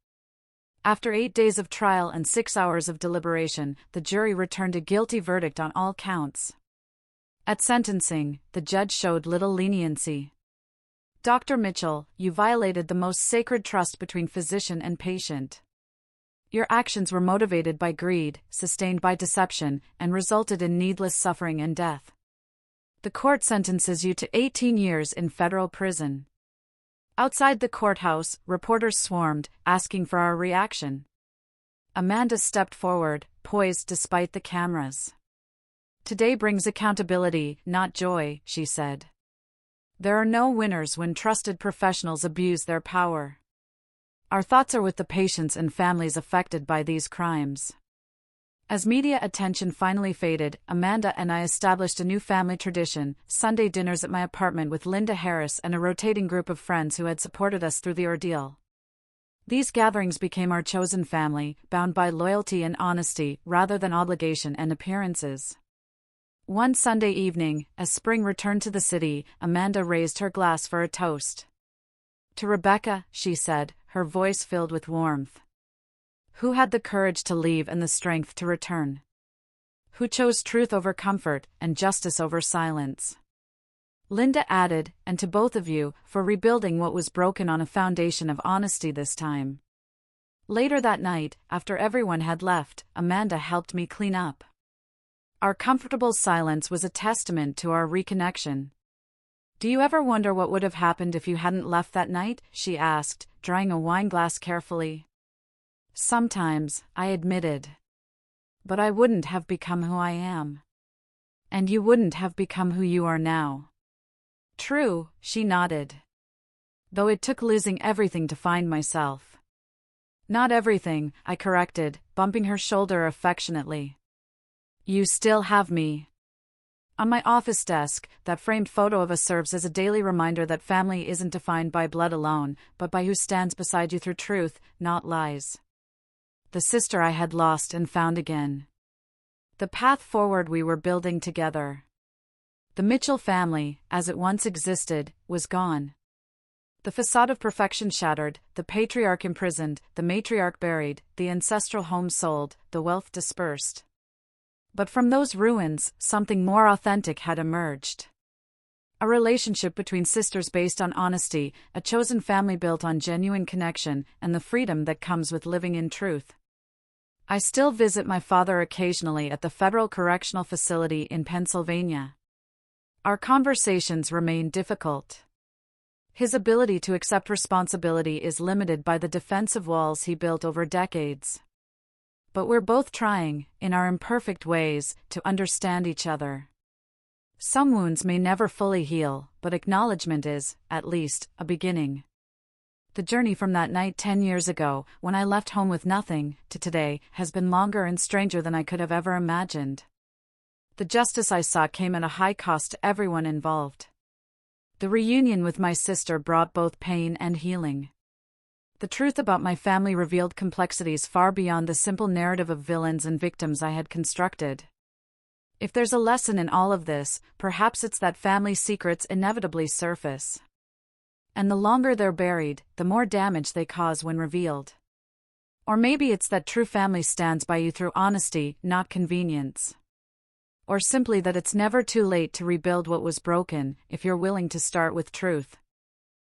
[SPEAKER 1] After 8 days of trial and 6 hours of deliberation, the jury returned a guilty verdict on all counts. At sentencing, the judge showed little leniency. "Dr. Mitchell, you violated the most sacred trust between physician and patient. Your actions were motivated by greed, sustained by deception, and resulted in needless suffering and death. The court sentences you to 18 years in federal prison." Outside the courthouse, reporters swarmed, asking for our reaction. Amanda stepped forward, poised despite the cameras. "Today brings accountability, not joy," she said. "There are no winners when trusted professionals abuse their power. Our thoughts are with the patients and families affected by these crimes." As media attention finally faded, Amanda and I established a new family tradition: Sunday dinners at my apartment with Linda Harris and a rotating group of friends who had supported us through the ordeal. These gatherings became our chosen family, bound by loyalty and honesty, rather than obligation and appearances. One Sunday evening, as spring returned to the city, Amanda raised her glass for a toast. "To Rebecca," she said, her voice filled with warmth. "Who had the courage to leave and the strength to return? Who chose truth over comfort, and justice over silence?" Linda added, "And to both of you, for rebuilding what was broken on a foundation of honesty this time." Later that night, after everyone had left, Amanda helped me clean up. Our comfortable silence was a testament to our reconnection. "Do you ever wonder what would have happened if you hadn't left that night?" she asked, drying a wine glass carefully. "Sometimes," I admitted. "But I wouldn't have become who I am. And you wouldn't have become who you are now." "True," she nodded. "Though it took losing everything to find myself." "Not everything," I corrected, bumping her shoulder affectionately. "You still have me." On my office desk, that framed photo of us serves as a daily reminder that family isn't defined by blood alone, but by who stands beside you through truth, not lies. The sister I had lost and found again. The path forward we were building together. The Mitchell family, as it once existed, was gone. The facade of perfection shattered, the patriarch imprisoned, the matriarch buried, the ancestral home sold, the wealth dispersed. But from those ruins, something more authentic had emerged. A relationship between sisters based on honesty, a chosen family built on genuine connection, and the freedom that comes with living in truth. I still visit my father occasionally at the Federal Correctional Facility in Pennsylvania. Our conversations remain difficult. His ability to accept responsibility is limited by the defensive walls he built over decades. But we're both trying, in our imperfect ways, to understand each other. Some wounds may never fully heal, but acknowledgement is, at least, a beginning. The journey from that night 10 years ago, when I left home with nothing, to today, has been longer and stranger than I could have ever imagined. The justice I sought came at a high cost to everyone involved. The reunion with my sister brought both pain and healing. The truth about my family revealed complexities far beyond the simple narrative of villains and victims I had constructed. If there's a lesson in all of this, perhaps it's that family secrets inevitably surface. And the longer they're buried, the more damage they cause when revealed. Or maybe it's that true family stands by you through honesty, not convenience. Or simply that it's never too late to rebuild what was broken, if you're willing to start with truth.